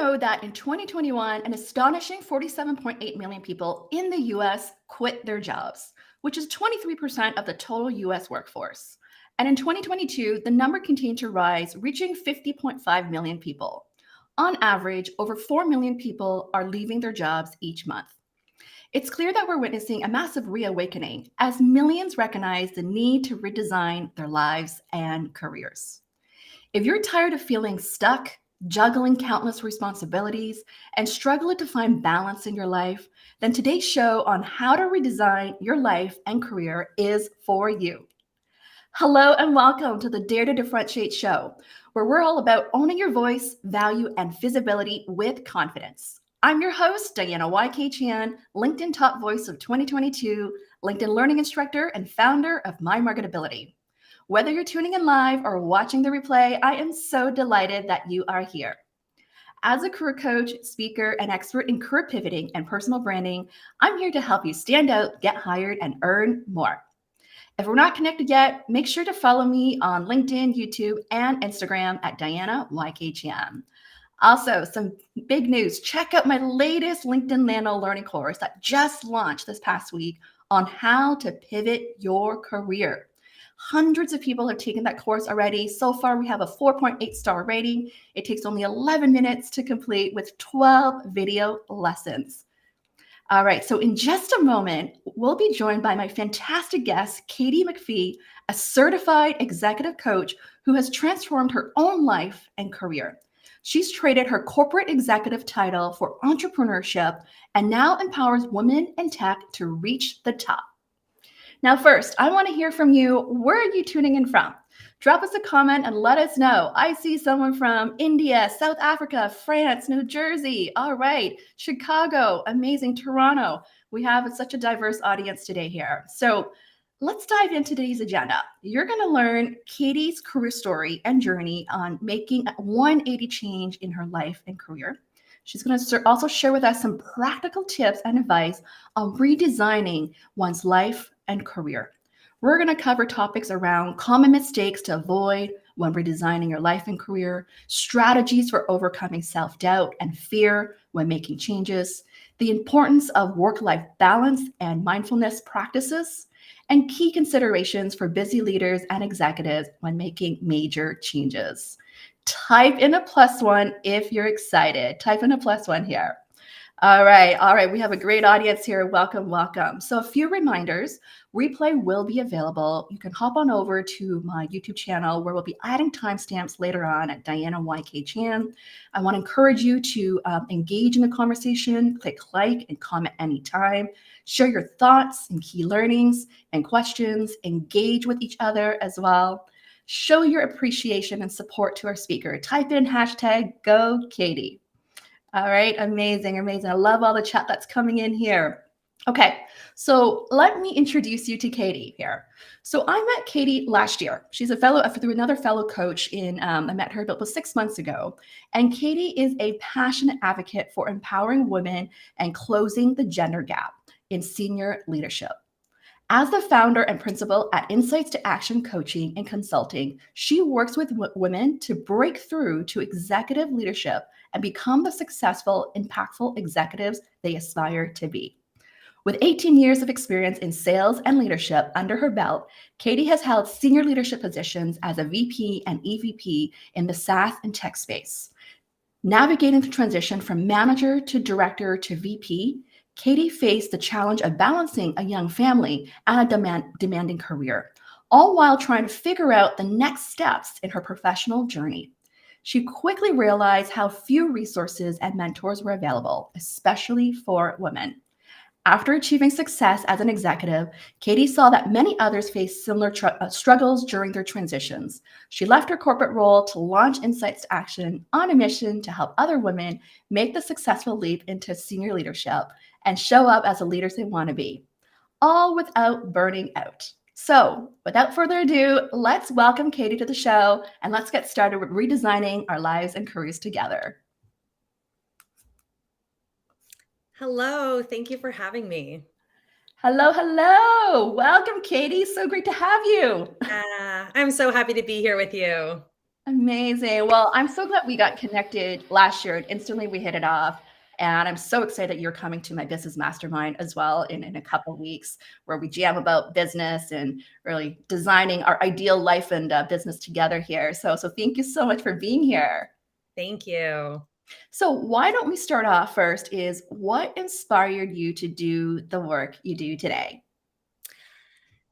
know that in 2021, an astonishing 47.8 million people in the US quit their jobs, which is 23% of the total US workforce? And in 2022, the number continued to rise, reaching 50.5 million people. On average, over 4 million people are leaving their jobs each month. It's clear that we're witnessing a massive reawakening as millions recognize the need to redesign their lives and careers. If you're tired of feeling stuck, juggling countless responsibilities, and struggling to find balance in your life, then today's show on how to redesign your life and career is for you. Hello and welcome to the Dare to Differentiate show, where we're all about owning your voice, value, and visibility with confidence. I'm your host, Diana Y.K. Chan, LinkedIn Top Voice of 2022, LinkedIn Learning Instructor, and founder of My Marketability. Whether you're tuning in live or watching the replay, I am so delighted that you are here. As a career coach, speaker, and expert in career pivoting and personal branding, I'm here to help you stand out, get hired, and earn more. If we're not connected yet, make sure to follow me on LinkedIn, YouTube, and Instagram at Diana YK Chan. Also, some big news. Check out my latest LinkedIn Nano learning course that just launched this past week on how to pivot your career. Hundreds of people have taken that course already. So far, we have a 4.8 star rating. It takes only 11 minutes to complete with 12 video lessons. All right, so in just a moment, we'll be joined by my fantastic guest, Katy McFee, a certified executive coach who has transformed her own life and career. She's traded her corporate executive title for entrepreneurship and now empowers women in tech to reach the top. Now, first, I want to hear from you. Where are you tuning in from? Drop us a comment and let us know. I see someone from India, South Africa, France, New Jersey. All right, Chicago, amazing, Toronto. We have such a diverse audience today here. So let's dive into today's agenda. You're going to learn Katy's career story and journey on making a 180 change in her life and career. She's going to also share with us some practical tips and advice on redesigning one's life and career. We're going to cover topics around common mistakes to avoid when redesigning your life and career, strategies for overcoming self-doubt and fear when making changes, the importance of work-life balance and mindfulness practices, and key considerations for busy leaders and executives when making major changes. Type in a +1 if you're excited. Type in a +1 here. All right. We have a great audience here. Welcome. So a few reminders. Replay will be available. You can hop on over to my YouTube channel where we'll be adding timestamps later on at Diana YK Chan. I want to encourage you to engage in the conversation, click like and comment anytime. Share your thoughts and key learnings and questions. Engage with each other as well. Show your appreciation and support to our speaker. Type in #GoKaty. All right, amazing. I love all the chat that's coming in here. Okay, so let me introduce you to Katy here. So I met Katy last year. She's a fellow through another fellow coach I met her about 6 months ago. And Katy is a passionate advocate for empowering women and closing the gender gap in senior leadership. As the founder and principal at Insights to Action Coaching and Consulting, she works with women to break through to executive leadership and become the successful, impactful executives they aspire to be. With 18 years of experience in sales and leadership under her belt, Katy has held senior leadership positions as a VP and EVP in the SaaS and tech space. Navigating the transition from manager to director to VP, Katy faced the challenge of balancing a young family and a demanding career, all while trying to figure out the next steps in her professional journey. She quickly realized how few resources and mentors were available, especially for women. After achieving success as an executive, Katy saw that many others faced similar struggles during their transitions. She left her corporate role to launch Insights to Action on a mission to help other women make the successful leap into senior leadership and show up as the leaders they want to be, all without burning out. So without further ado, let's welcome Katy to the show and let's get started with redesigning our lives and careers together. Hello, thank you for having me. Hello. Welcome, Katy. So great to have you. I'm so happy to be here with you. Amazing. Well, I'm so glad we got connected last year and instantly we hit it off. And I'm so excited that you're coming to my business mastermind as well in a couple of weeks, where we jam about business and really designing our ideal life and business together here. So thank you so much for being here. Thank you. So why don't we start off first is what inspired you to do the work you do today?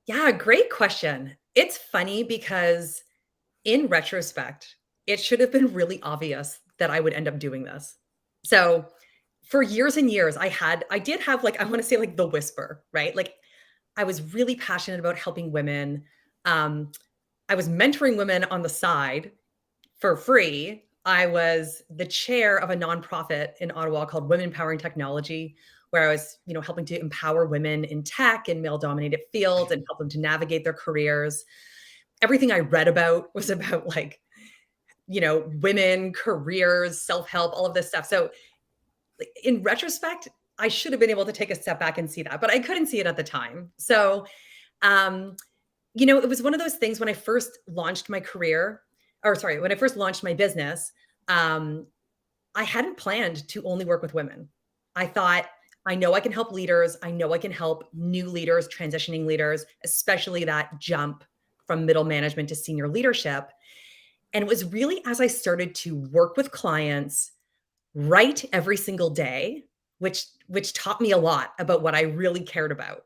Yeah, great question. It's funny because in retrospect, it should have been really obvious that I would end up doing this. So for years and years, I did have like, I want to say like the whisper, right? Like I was really passionate about helping women. Um, I was mentoring women on the side for free. I was the chair of a nonprofit in Ottawa called Women Empowering Technology, where I was, helping to empower women in tech and male-dominated fields and help them to navigate their careers. Everything I read about was about like, women, careers, self-help, all of this stuff. So like, in retrospect, I should have been able to take a step back and see that, but I couldn't see it at the time. So, um, it was one of those things when I first launched my career, or sorry, when I first launched my business, um, I hadn't planned to only work with women. I thought, I know I can help leaders. I know I can help new leaders, transitioning leaders, especially that jump from middle management to senior leadership. And it was really as I started to work with clients, write every single day, which taught me a lot about what I really cared about,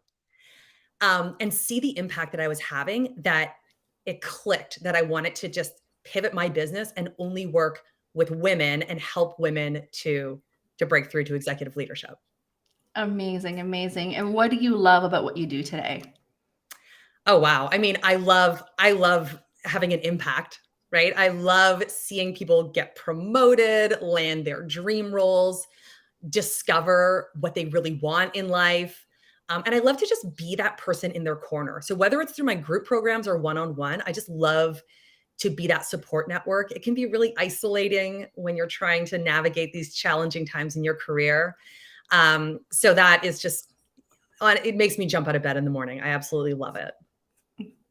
and see the impact that I was having, that it clicked that I wanted to just pivot my business and only work with women and help women to break through to executive leadership. Amazing, amazing. And what do you love about what you do today? Oh wow. I mean, I love having an impact, right? I love seeing people get promoted, land their dream roles, discover what they really want in life. And I love to just be that person in their corner. So whether it's through my group programs or one-on-one, I just love to be that support network. It can be really isolating when you're trying to navigate these challenging times in your career. So that is just, it makes me jump out of bed in the morning. I absolutely love it.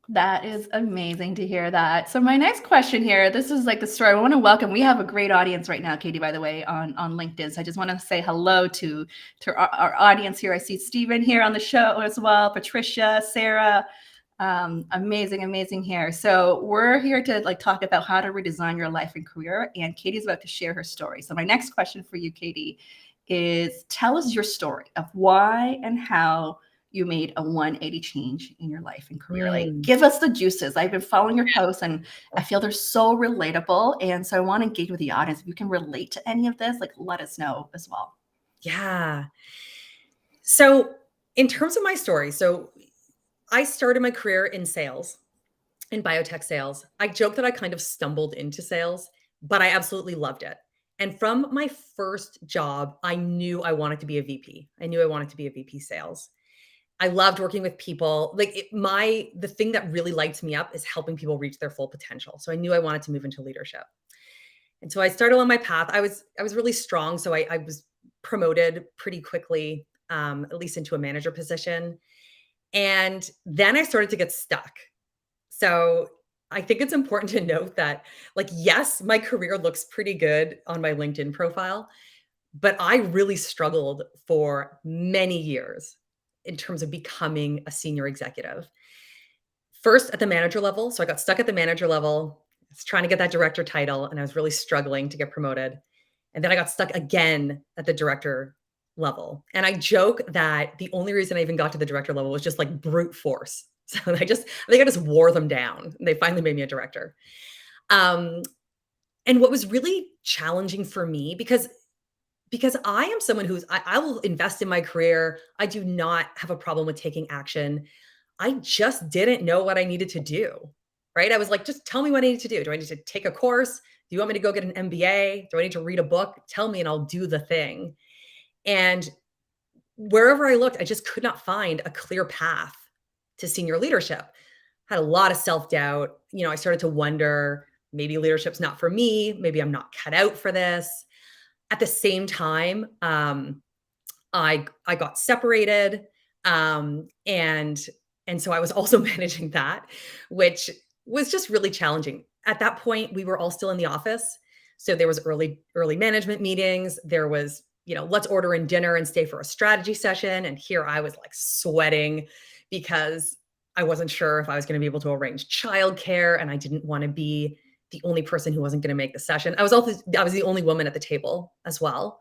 That is amazing to hear that. So my next question here, this is like the story. I want to welcome. We have a great audience right now, Katy, by the way, on LinkedIn. So I just want to say hello to our audience here. I see Stephen here on the show as well, Patricia, Sarah. Amazing, amazing here. So we're here to like talk about how to redesign your life and career. And Katy's about to share her story. So my next question for you, Katy, is tell us your story of why and how you made a 180 change in your life and career. Like, Mm. give us the juices. I've been following your posts and I feel they're so relatable. And so I want to engage with the audience. If you can relate to any of this, like, let us know as well. Yeah. So in terms of my story, so I started my career in sales, in biotech sales. I joke that I kind of stumbled into sales, but I absolutely loved it. And from my first job, I knew I wanted to be a VP. I knew I wanted to be a VP sales. I loved working with people. Like the thing that really lights me up is helping people reach their full potential. So I knew I wanted to move into leadership. And so I started on my path. I was really strong. So I was promoted pretty quickly, at least into a manager position. And then I started to get stuck. So I think it's important to note that, like, yes, my career looks pretty good on my LinkedIn profile, but I really struggled for many years in terms of becoming a senior executive. First at the manager level. So I got stuck at the manager level. I was trying to get that director title and I was really struggling to get promoted. And then I got stuck again at the director level. And I joke that the only reason I even got to the director level was just like brute force. So I think I just wore them down. And they finally made me a director. Um, and what was really challenging for me, because I am someone I will invest in my career. I do not have a problem with taking action. I just didn't know what I needed to do. Right. I was like, just tell me what I need to do. Do I need to take a course? Do you want me to go get an MBA? Do I need to read a book? Tell me and I'll do the thing. And wherever I looked, I just could not find a clear path to senior leadership. Had a lot of self-doubt. I started to wonder, maybe leadership's not for me. Maybe I'm not cut out for this. At the same time, I got separated, and so I was also managing that, which was just really challenging. at that point, we were all still in the office. So there was early management meetings. There was, let's order in dinner and stay for a strategy session. And here I was like sweating because I wasn't sure if I was going to be able to arrange childcare, and I didn't want to be the only person who wasn't going to make the session. I was the only woman at the table as well.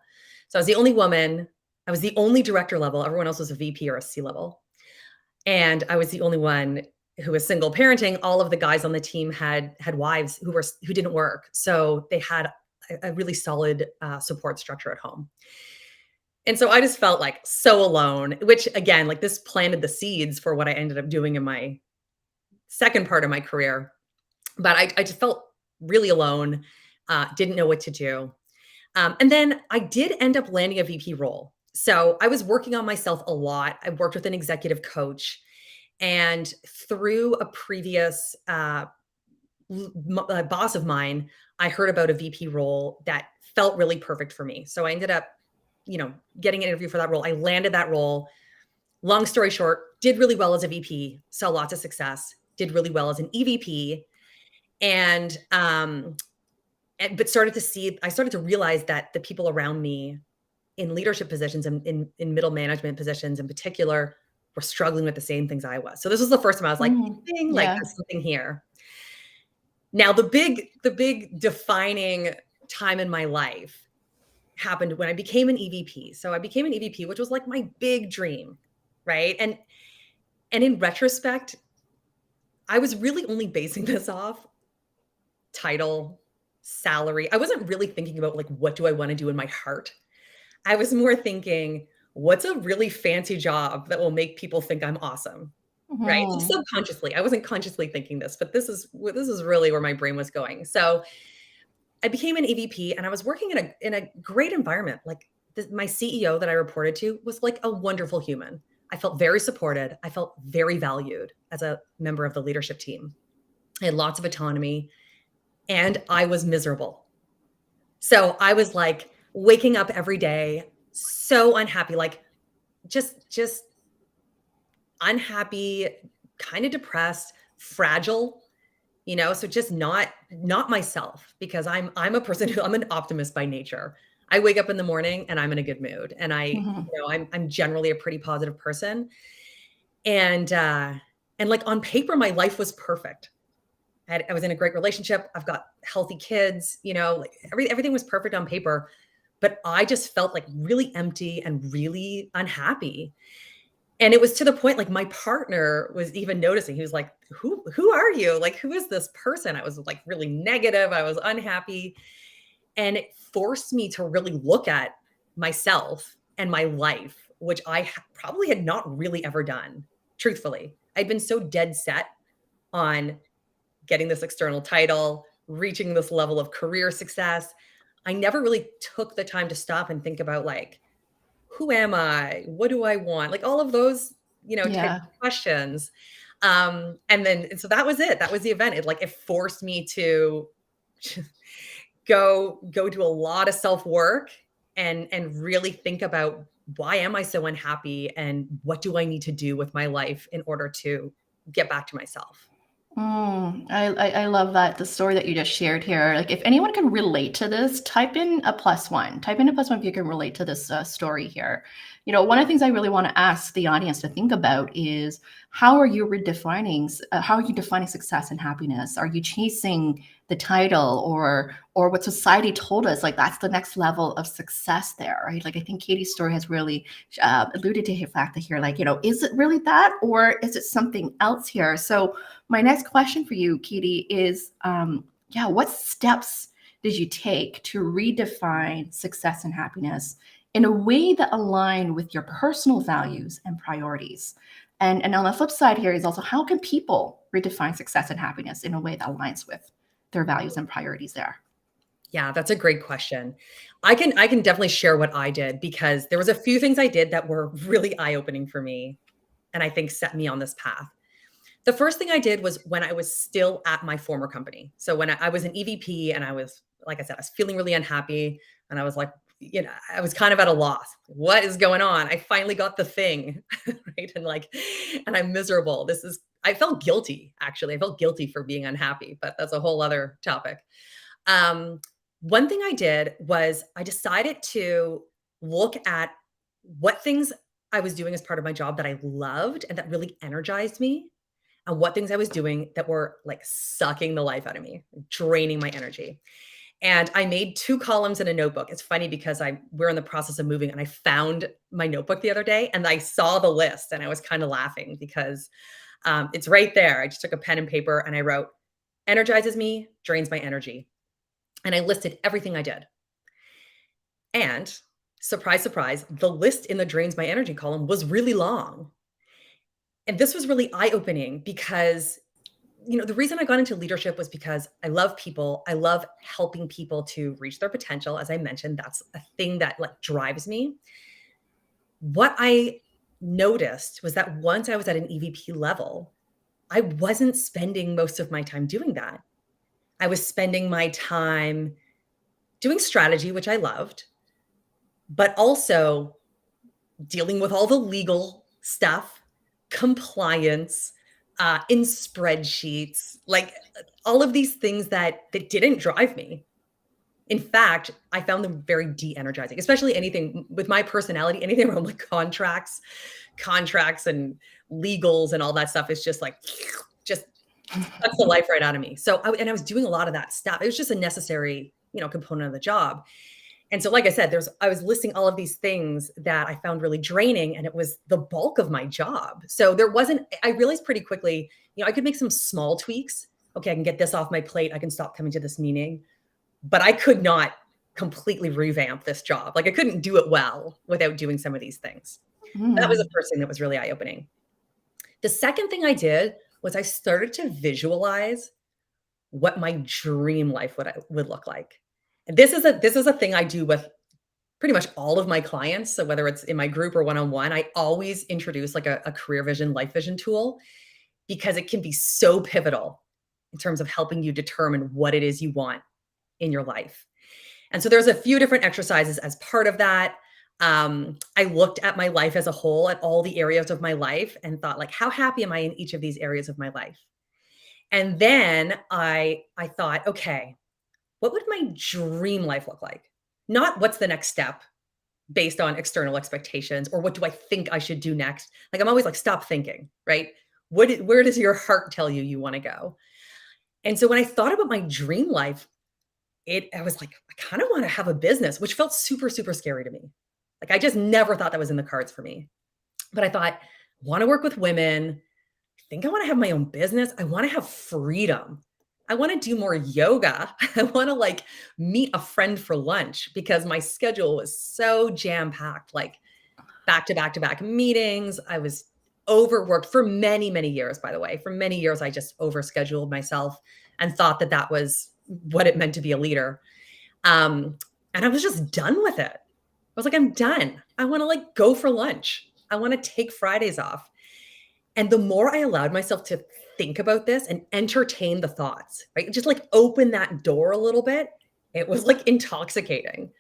So I was the only woman. I was the only director level. Everyone else was a VP or a C level. And I was the only one who was single parenting. All of the guys on the team had wives who didn't work. So they had a really solid support structure at home. And so I just felt like so alone, which again, like this planted the seeds for what I ended up doing in my second part of my career. But I just felt really alone, didn't know what to do. And then I did end up landing a VP role. So I was working on myself a lot. I worked with an executive coach, and through a previous boss of mine, I heard about a VP role that felt really perfect for me. So I ended up, getting an interview for that role. I landed that role. Long story short, did really well as a VP, saw lots of success, did really well as an EVP. And but I started to realize that the people around me in leadership positions and in middle management positions in particular were struggling with the same things I was. So this was the first time I was like, ding, like Yeah. there's something here. Now the big defining time in my life happened when I became an EVP. So I became an EVP, which was like my big dream, right? And in retrospect, I was really only basing this off title, salary. I wasn't really thinking about like, what do I want to do in my heart? I was more thinking, what's a really fancy job that will make people think I'm awesome? Right? Like subconsciously. I wasn't consciously thinking this, but this is really where my brain was going. So I became an EVP, and I was working in a great environment. Like my CEO that I reported to was like a wonderful human. I felt very supported. I felt very valued as a member of the leadership team. I had lots of autonomy, and I was miserable. So I was like waking up every day so unhappy, like just unhappy, kind of depressed, fragile, so just not myself, because I'm a person who I'm an optimist by nature. I wake up in the morning and I'm in a good mood, and I'm generally a pretty positive person. And like on paper, my life was perfect. I was in a great relationship. I've got healthy kids, like everything was perfect on paper, but I just felt like really empty and really unhappy. And it was to the point, like my partner was even noticing. He was like, who are you? Like, who is this person? I was like really negative. I was unhappy. And it forced me to really look at myself and my life, which I probably had not really ever done, truthfully. I'd been so dead set on getting this external title, reaching this level of career success. I never really took the time to stop and think about like, who am I? What do I want? Like all of those, type of questions. And so that was it. That was the event. It forced me to go do a lot of self-work and really think about, why am I so unhappy, and what do I need to do with my life in order to get back to myself? I love that, the story that you just shared here. Like, if anyone can relate to this, type in a +1. Type in a +1 if you can relate to this story here. One of the things I really want to ask the audience to think about is, how are you defining success and happiness? Are you chasing the title or what society told us, like that's the next level of success there, right? Like, I think Katy's story has really alluded to the fact that here, like, is it really that, or is it something else here? So my next question for you, Katy, is what steps did you take to redefine success and happiness in a way that aligned with your personal values and priorities? And on the flip side here is also, how can people redefine success and happiness in a way that aligns with their values and priorities there? Yeah, that's a great question. I can definitely share what I did, because there was a few things I did that were really eye-opening for me, and I think set me on this path. The first thing I did was when I was still at my former company. So when I was an EVP, and I was, like I said, I was feeling really unhappy, and I was like, I was kind of at a loss. What is going on? I finally got the thing, right? And I'm miserable. I felt guilty, actually. I felt guilty for being unhappy, but that's a whole other topic. One thing I did was I decided to look at what things I was doing as part of my job that I loved and that really energized me, and what things I was doing that were like sucking the life out of me, draining my energy. And I made 2 columns in a notebook. It's funny because we're in the process of moving and I found my notebook the other day and I saw the list and I was kind of laughing because it's right there. I just took a pen and paper and I wrote, energizes me, drains my energy. And I listed everything I did. And surprise, surprise, the list in the drains my energy column was really long. And this was really eye-opening because, the reason I got into leadership was because I love people. I love helping people to reach their potential. As I mentioned, that's a thing that like drives me. What I noticed was that once I was at an EVP level, I wasn't spending most of my time doing that. I was spending my time doing strategy, which I loved, but also dealing with all the legal stuff, compliance, in spreadsheets, like all of these things that didn't drive me. In fact, I found them very de-energizing, especially anything with my personality, anything around like contracts and legals and all that stuff is just like, just sucks the life right out of me. So, I was doing a lot of that stuff. It was just a necessary, component of the job. And so, like I said, I was listing all of these things that I found really draining, and it was the bulk of my job. So I realized pretty quickly, I could make some small tweaks. Okay, I can get this off my plate. I can stop coming to this meeting, but I could not completely revamp this job. Like I couldn't do it well without doing some of these things. That was the first thing that was really eye-opening. The second thing I did was I started to visualize what my dream life would look like. And this is a thing I do with pretty much all of my clients. So whether it's in my group or one-on-one, I always introduce like a career vision, life vision tool, because it can be so pivotal in terms of helping you determine what it is you want in your life. And so there's a few different exercises as part of that. I looked at my life as a whole, at all the areas of my life, and thought like, how happy am I in each of these areas of my life? And then I thought, okay, what would my dream life look like? Not what's the next step based on external expectations, or what do I think I should do next? Like I'm always like, stop thinking, right? Where does your heart tell you want to go? And so when I thought about my dream life, I was like, I kind of want to have a business, which felt super, super scary to me. Like I just never thought that was in the cards for me. But I thought, I want to work with women. I think I want to have my own business. I want to have freedom. I want to do more yoga. I want to like meet a friend for lunch because my schedule was so jam-packed, like back to back to back meetings. I was overworked for many, many years, by the way. For many years, I just overscheduled myself and thought that was what it meant to be a leader. And I was just done with it. I was like, I'm done. I want to like go for lunch. I want to take Fridays off. And the more I allowed myself to think about this and entertain the thoughts, right? Just like open that door a little bit. It was like intoxicating.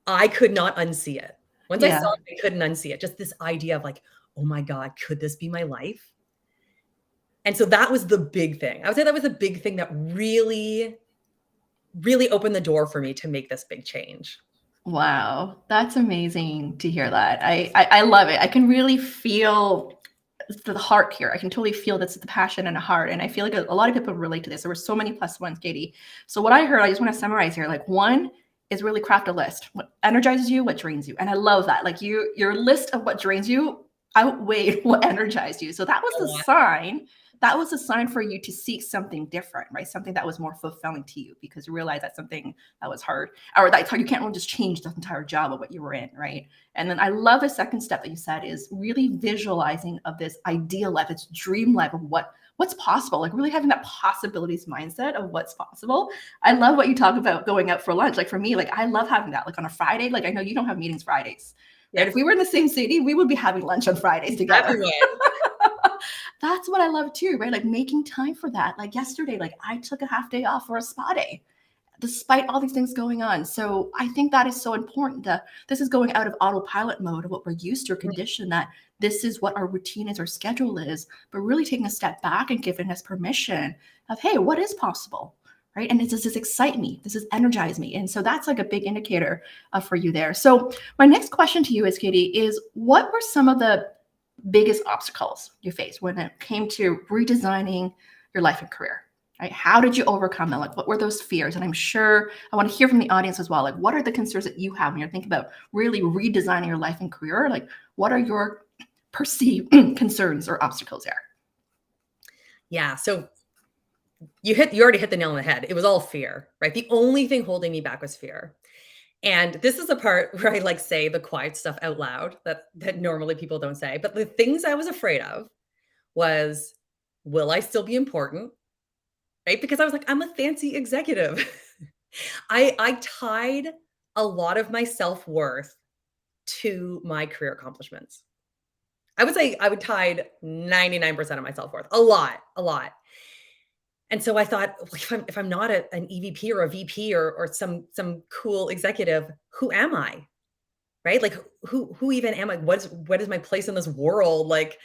I could not unsee it. Once I saw it, I couldn't unsee it. Just this idea of like, oh my God, could this be my life? And so that was the big thing. I would say that was the big thing that really, really opened the door for me to make this big change. Wow, that's amazing to hear that. I love it. I can really feel the heart here. I can totally feel that's the passion and a heart. And I feel like a lot of people relate to this. There were so many plus ones, Katy. So what I heard, I just want to summarize here. Like one is really craft a list. What energizes you, what drains you. And I love that. Like your list of what drains you outweighed what energized you. So that was the sign. That was a sign for you to seek something different, right? Something that was more fulfilling to you because you realized that's something that was hard, or that you can't really just change the entire job of what you were in, right? And then I love the second step that you said is really visualizing of this ideal life, this dream life of what's possible, like really having that possibilities mindset of what's possible. I love what you talk about going out for lunch. Like for me, like I love having that, like on a Friday, like I know you don't have meetings Fridays. Right? If we were in the same city, we would be having lunch on Fridays together. That's what I love too, right? Like making time for that. Like yesterday, like I took a half day off for a spa day. despite all these things going on. So I think that is so important that this is going out of autopilot mode of what we're used to or conditioned, that this is what our routine is, our schedule is, but really taking a step back and giving us permission of, hey, what is possible? Right. And does this excite me? Does this energize me? And so that's like a big indicator for you there. So my next question to you is, Katy, is what were some of the biggest obstacles you faced when it came to redesigning your life and career? Right? How did you overcome them? Like, what were those fears? And I'm sure I want to hear from the audience as well. Like, what are the concerns that you have when you're thinking about really redesigning your life and career? Like, what are your perceived concerns or obstacles there? Yeah. So you already hit the nail on the head. It was all fear, right? The only thing holding me back was fear. And this is the part where I like say the quiet stuff out loud that normally people don't say. But the things I was afraid of was, will I still be important? Right? Because I was like, I'm a fancy executive. I tied a lot of my self-worth to my career accomplishments. I would say I would tied 99% of my self-worth. A lot. And so I thought, well, if I'm not an EVP or a VP or some cool executive, who am I? Right? Like who even am I? What is my place in this world? Like,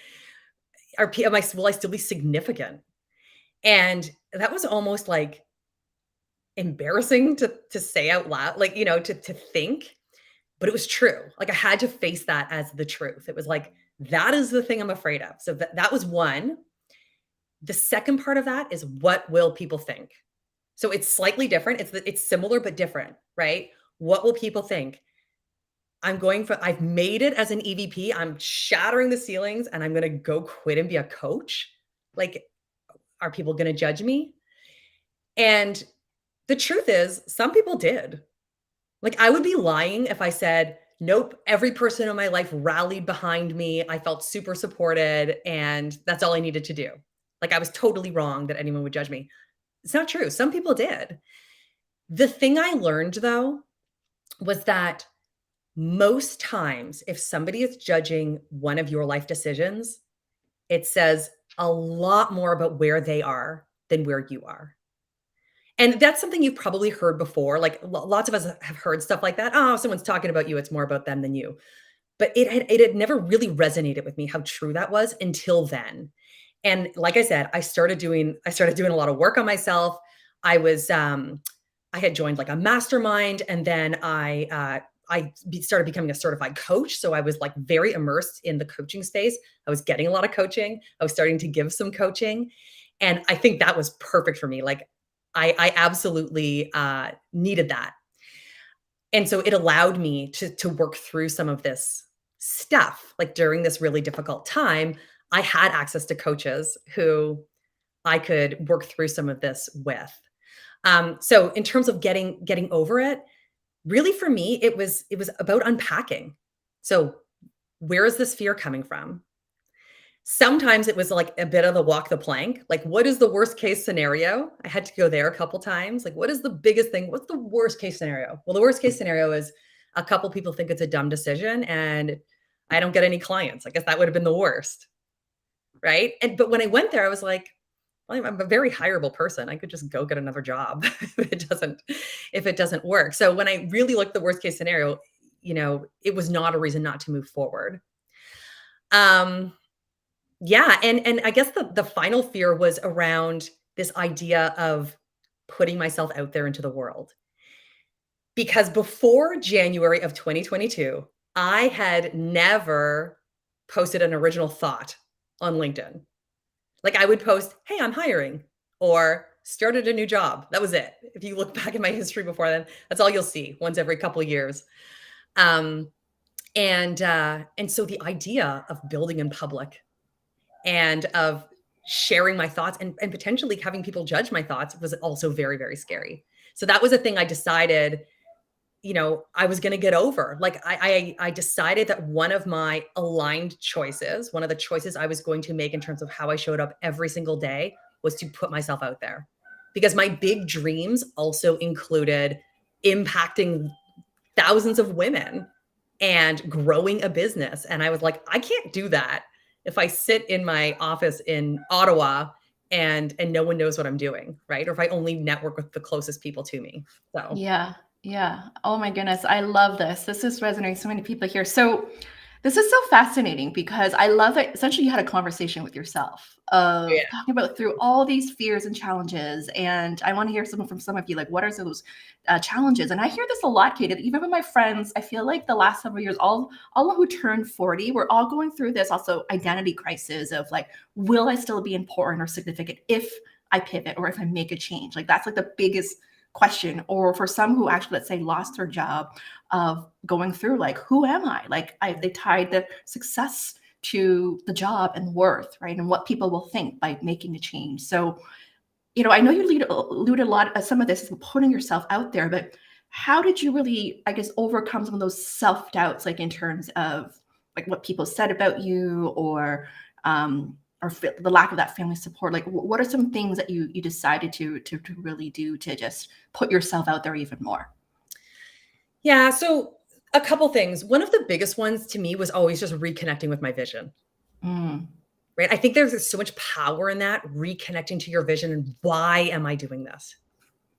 will I still be significant? And that was almost like embarrassing to say out loud, like, to think, but it was true. Like I had to face that as the truth. It was like, that is the thing I'm afraid of. So that was one. The second part of that is, what will people think? So it's slightly different. It's similar, but different, right? What will people think? I've made it as an EVP. I'm shattering the ceilings and I'm going to go quit and be a coach. Like, are people going to judge me? And the truth is, some people did. Like, I would be lying if I said, nope, every person in my life rallied behind me. I felt super supported and that's all I needed to do. Like, I was totally wrong that anyone would judge me. It's not true. Some people did. The thing I learned, though, was that most times, if somebody is judging one of your life decisions, it says a lot more about where they are than where you are. And that's something you've probably heard before. Like, lots of us have heard stuff like that. Oh, if someone's talking about you, it's more about them than you. But it had never really resonated with me how true that was until then. And like I said, I started doing a lot of work on myself. I had joined like a mastermind, and then I started becoming a certified coach. So I was like very immersed in the coaching space. I was getting a lot of coaching. I was starting to give some coaching. And I think that was perfect for me. Like, I absolutely needed that. And so it allowed me to work through some of this stuff. Like, during this really difficult time, I had access to coaches who I could work through some of this with. So in terms of getting over it, really for me, it was about unpacking. So where is this fear coming from? Sometimes it was like a bit of the walk the plank. Like, what is the worst case scenario? I had to go there a couple times. Like, what is the biggest thing? What's the worst case scenario? Well, the worst case scenario is a couple people think it's a dumb decision and I don't get any clients. I guess that would have been the worst. Right. But when I went there, I was like, well, I'm a very hireable person. I could just go get another job if it doesn't work. So when I really looked at the worst case scenario, it was not a reason not to move forward. Yeah. And I guess the final fear was around this idea of putting myself out there into the world. Because before January of 2022, I had never posted an original thought on LinkedIn. Like, I would post, hey, I'm hiring, or started a new job. That was it. If you look back at my history before then, that's all you'll see, once every couple of years. And so the idea of building in public and of sharing my thoughts and potentially having people judge my thoughts was also very, very scary. So that was a thing I decided, I was going to get over. Like, I decided that one of my aligned choices, one of the choices I was going to make in terms of how I showed up every single day, was to put myself out there. Because my big dreams also included impacting thousands of women and growing a business. And I was like, I can't do that if I sit in my office in Ottawa and no one knows what I'm doing, right? Or if I only network with the closest people to me. So Yeah. Yeah. Oh my goodness. I love this. This is resonating with so many people here. So this is so fascinating because I love that essentially you had a conversation with yourself yeah. of talking about through all these fears and challenges. And I want to hear some from some of you, like, what are those challenges? And I hear this a lot, Kate, even with my friends. I feel like the last several years, all who turned 40, we're all going through this also identity crisis of like, will I still be important or significant if I pivot or if I make a change? Like that's like the biggest question. Or for some who actually, let's say, lost their job, of going through like, who am I? Like they tied the success to the job and worth, right? And what people will think by making a change. So, I know you alluded a lot of some of this is putting yourself out there, but how did you really, I guess, overcome some of those self-doubts, like in terms of like what people said about you, or the lack of that family support? Like what are some things that you decided to really do to just put yourself out there even more? Yeah. So a couple things. One of the biggest ones to me was always just reconnecting with my vision, Mm, right? I think there's so much power in that, reconnecting to your vision and why am I doing this?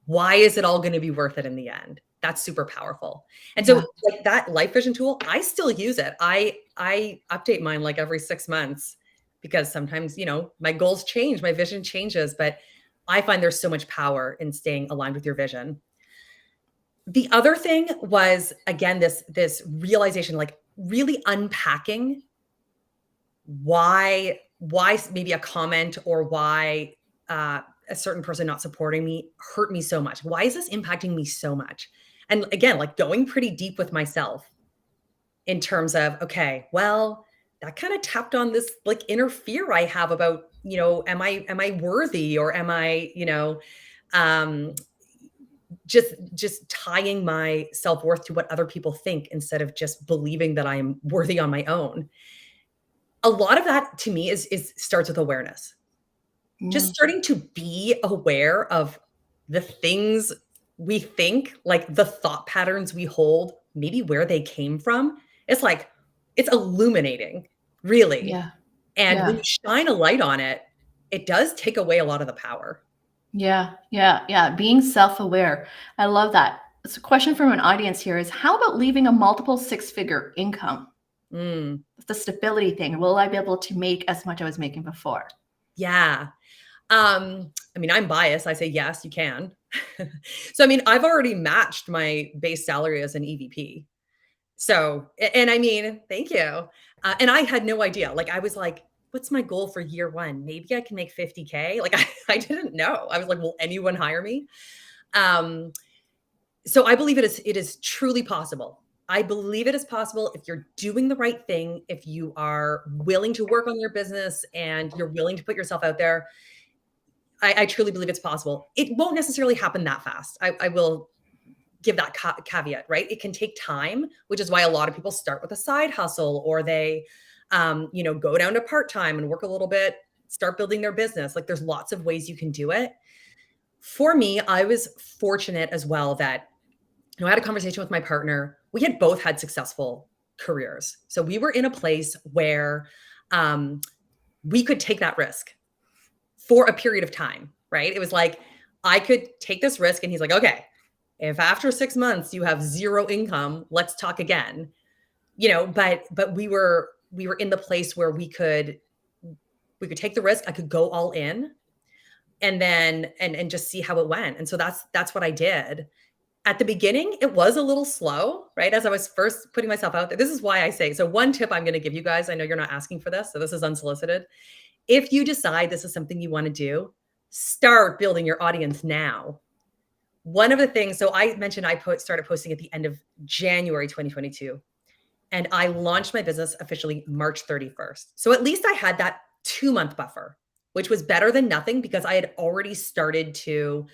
Why is it all going to be worth it in the end? That's super powerful. And yeah. so like that life vision tool, I still use it. I update mine like every 6 months because sometimes, my goals change, my vision changes, but I find there's so much power in staying aligned with your vision. The other thing was again this realization, like really unpacking why maybe a comment or why a certain person not supporting me hurt me so much. Why is this impacting me so much? And again, like going pretty deep with myself in terms of, okay, well, that kind of tapped on this like inner fear I have about, am I worthy, or am I, um just tying my self-worth to what other people think instead of just believing that I am worthy on my own. A lot of that to me is starts with awareness. Just Mm, starting to be aware of the things we think, like the thought patterns we hold, maybe where they came from. It's like it's illuminating, really. yeah. And when Yeah. you shine a light on it, it does take away a lot of the power. Yeah, yeah, yeah. Being self-aware. I love that. So a question from an audience here is, how about leaving a multiple six-figure income? Mm, The stability thing. Will I be able to make as much I was making before? yeah. I mean, I'm biased. I say yes, you can. So, I mean, I've already matched my base salary as an EVP. So, and I mean, thank you. And I had no idea. Like, I was like, what's my goal for year one? Maybe I can make 50K. Like, I didn't know. I was like, will anyone hire me? Um, so I believe it is truly possible. I believe it is possible if you're doing the right thing, if you are willing to work on your business and you're willing to put yourself out there. I truly believe it's possible. It won't necessarily happen that fast. I will give that caveat, right? It can take time, which is why a lot of people start with a side hustle, or they, go down to part time and work a little bit, start building their business. Like there's lots of ways you can do it. For me, I was fortunate as well that I had a conversation with my partner. We had both had successful careers, so we were in a place where um, we could take that risk for a period of time, right? It was like, I could take this risk. And he's like, okay, if after 6 months you have zero income, let's talk again. But we were in the place where we could take the risk. I could go all in and then and just see how it went. And so that's what I did. At the beginning, it was a little slow, right? As I was first putting myself out there. This is why I say, so one tip I'm going to give you guys, I know you're not asking for this, so this is unsolicited. If you decide this is something you want to do, start building your audience now. One of the things, so I mentioned started posting at the end of January 2022, and I launched my business officially March 31st. So at least I had that 2-month buffer, which was better than nothing because I had already started to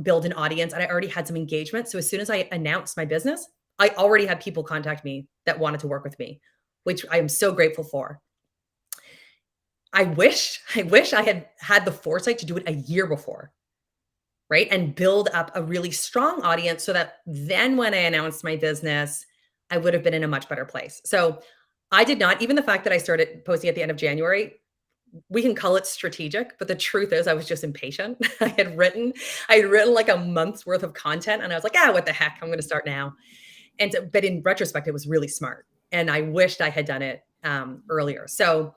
build an audience and I already had some engagement. So as soon as I announced my business, I already had people contact me that wanted to work with me, which I am so grateful for. I wish I had the foresight to do it a year before, right? And build up a really strong audience so that then when I announced my business, I would have been in a much better place. So I did not, even the fact that I started posting at the end of January we can call it strategic, but the truth is I was just impatient. I had written like a month's worth of content and I was like, what the heck? I'm going to start now. And so, but in retrospect, it was really smart. And I wished I had done it earlier. So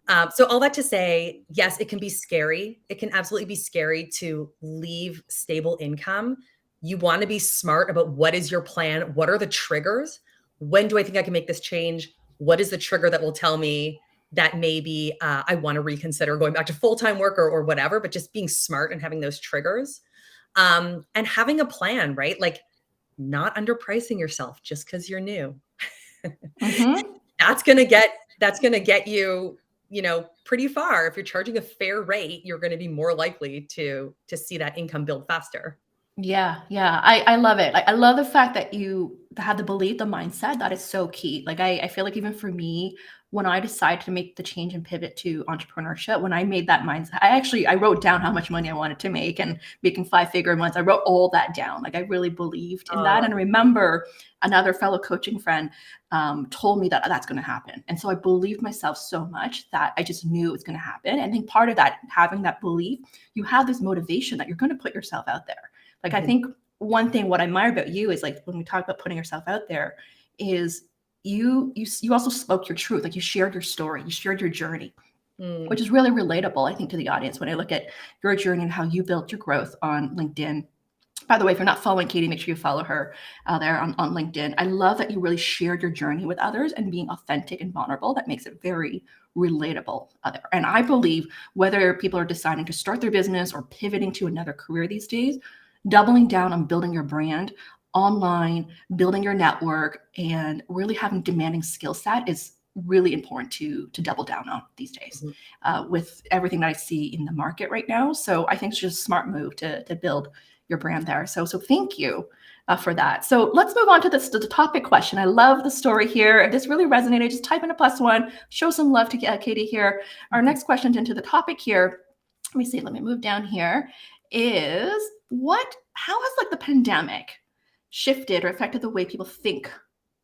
all that to say, yes, it can be scary. It can absolutely be scary to leave stable income. You want to be smart about what is your plan? What are the triggers? When do I think I can make this change? What is the trigger that will tell me that maybe I want to reconsider going back to full-time work or whatever, but just being smart and having those triggers and having a plan, right? Like not underpricing yourself just because you're new. Mm-hmm. That's going to get you, pretty far. If you're charging a fair rate, you're going to be more likely to see that income build faster. Yeah, yeah. I love it. I love the fact that you have the belief, the mindset. That is so key. Like I feel like even for me, when I decided to make the change and pivot to entrepreneurship, when I made that mindset, I wrote down how much money I wanted to make and making 5-figure months. I wrote all that down. Like I really believed in that. And I remember another fellow coaching friend told me that that's going to happen. And so I believed myself so much that I just knew it was going to happen. And I think part of that, having that belief, you have this motivation that you're going to put yourself out there. Like, I think one thing, what I admire about you is like, when we talk about putting yourself out there is you also spoke your truth. Like you shared your story, you shared your journey, which is really relatable, I think, to the audience. When I look at your journey and how you built your growth on LinkedIn. By the way, if you're not following Katy, make sure you follow her there on LinkedIn. I love that you really shared your journey with others and being authentic and vulnerable. That makes it very relatable. And I believe whether people are deciding to start their business or pivoting to another career these days, doubling down on building your brand online, building your network, and really having demanding skill set is really important to double down on these days with everything that I see in the market right now. So I think it's just a smart move to build your brand there. So thank you for that. So let's move on to the topic question. I love the story here. If this really resonated, just type in a +1, show some love to Katy here. Our next question into the topic here, let me see, let me move down here, is how has like the pandemic shifted or affected the way people think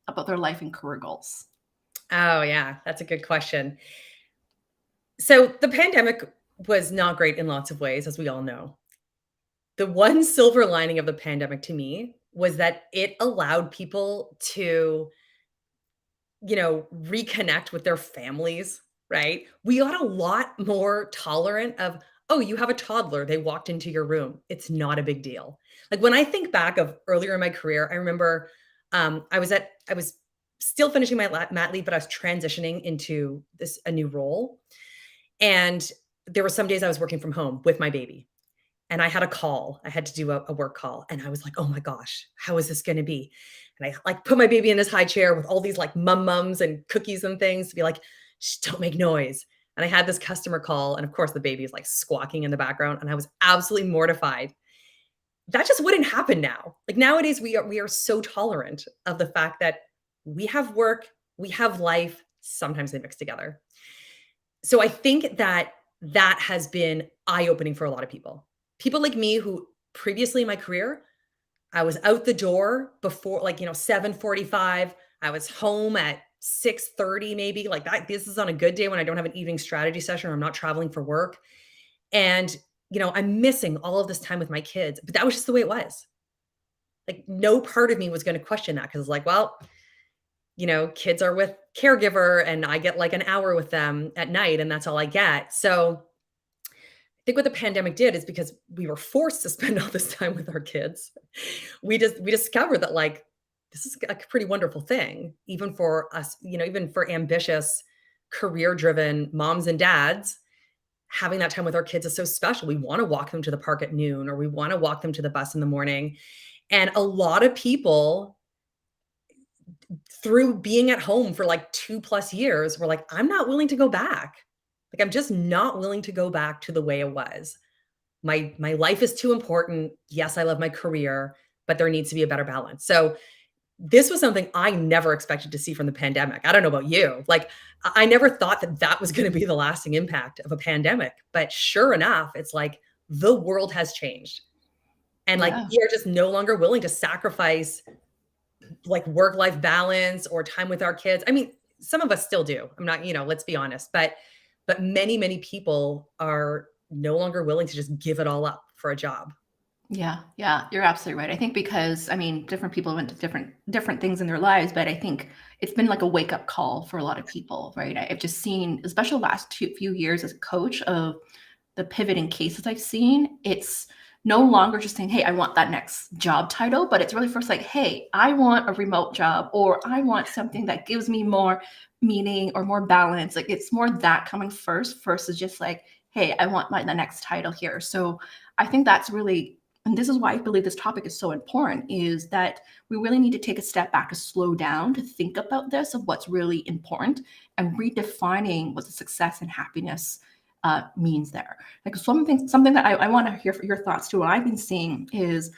about their life and career goals? Oh yeah, that's a good question. So the pandemic was not great in lots of ways, as we all know. The one silver lining of the pandemic to me was that it allowed people to, reconnect with their families, right? We got a lot more tolerant of, oh, you have a toddler, they walked into your room. It's not a big deal. Like when I think back of earlier in my career, I remember I was still finishing my mat leave, but I was transitioning into a new role. And there were some days I was working from home with my baby. And I had a call. I had to do a work call. And I was like, oh my gosh, how is this going to be? And I like put my baby in this high chair with all these like mums and cookies and things to be like, shh, don't make noise. And I had this customer call. And of course, the baby is like squawking in the background. And I was absolutely mortified. That just wouldn't happen now. Like nowadays, we are so tolerant of the fact that we have work, we have life. Sometimes they mix together. So I think that has been eye-opening for a lot of people. People like me who previously in my career, I was out the door before 7:45. I was home at 6:30 maybe. Like that, this is on a good day when I don't have an evening strategy session or I'm not traveling for work. And, I'm missing all of this time with my kids, but that was just the way it was. Like no part of me was going to question that because it's like, well, kids are with caregiver and I get like an hour with them at night and that's all I get. So I think what the pandemic did is because we were forced to spend all this time with our kids, we discovered that like this is a pretty wonderful thing, even for us, even for ambitious, career-driven moms and dads. Having that time with our kids is so special. We want to walk them to the park at noon, or we want to walk them to the bus in the morning. And a lot of people, through being at home for like 2+ years, were like, I'm not willing to go back. Like, I'm just not willing to go back to the way it was. My life is too important. Yes, I love my career, but there needs to be a better balance. So this was something I never expected to see from the pandemic. I don't know about you. Like, I never thought that was going to be the lasting impact of a pandemic. But sure enough, it's like the world has changed. And like, Yeah. we are just no longer willing to sacrifice like work-life balance or time with our kids. I mean, some of us still do. I'm not, let's be honest. But but many, many people are no longer willing to just give it all up for a job. Yeah, yeah, you're absolutely right. I think because, I mean, different people went to different things in their lives, but I think it's been like a wake up call for a lot of people, right? I've just seen, especially the last few years as a coach, of the pivoting cases I've seen. It's no longer just saying, "Hey, I want that next job title," but it's really first like, "Hey, I want a remote job, or I want something that gives me more meaning or more balance." Like it's more that coming first versus just like, "Hey, I want the next title here." So I think that's really, and this is why I believe this topic is so important, is that we really need to take a step back, to slow down, to think about this, of what's really important, and redefining what the success and happiness means there. Like something that I want to hear your thoughts too. What I've been seeing is,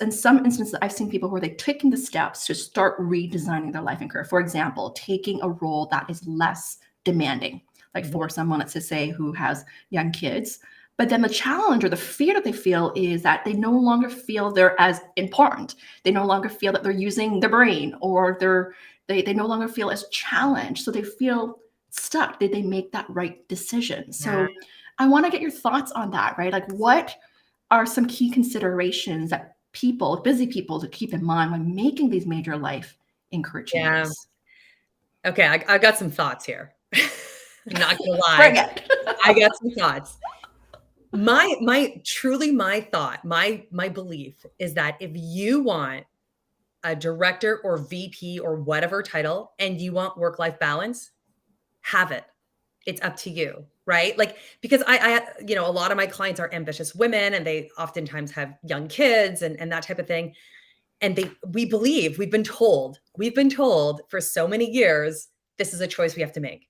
in some instances, I've seen people where they're taking the steps to start redesigning their life and career. For example, taking a role that is less demanding, like for someone, let's just say, who has young kids. But then the challenge or the fear that they feel is that they no longer feel they're as important. They no longer feel that they're using their brain, or they no longer feel as challenged. So they feel stuck. Did they make that right decision? Yeah. So I want to get your thoughts on that, right? Like, what are some key considerations that people, busy people, to keep in mind when making these major life and career Yeah. changes? Okay. I got some thoughts here. Not gonna lie. Bring it. I got some thoughts. My thought, my belief is that if you want a director or VP or whatever title and you want work-life balance, have it. It's up to you, right? Like, because a lot of my clients are ambitious women, and they oftentimes have young kids and that type of thing. And we've been told for so many years, this is a choice we have to make.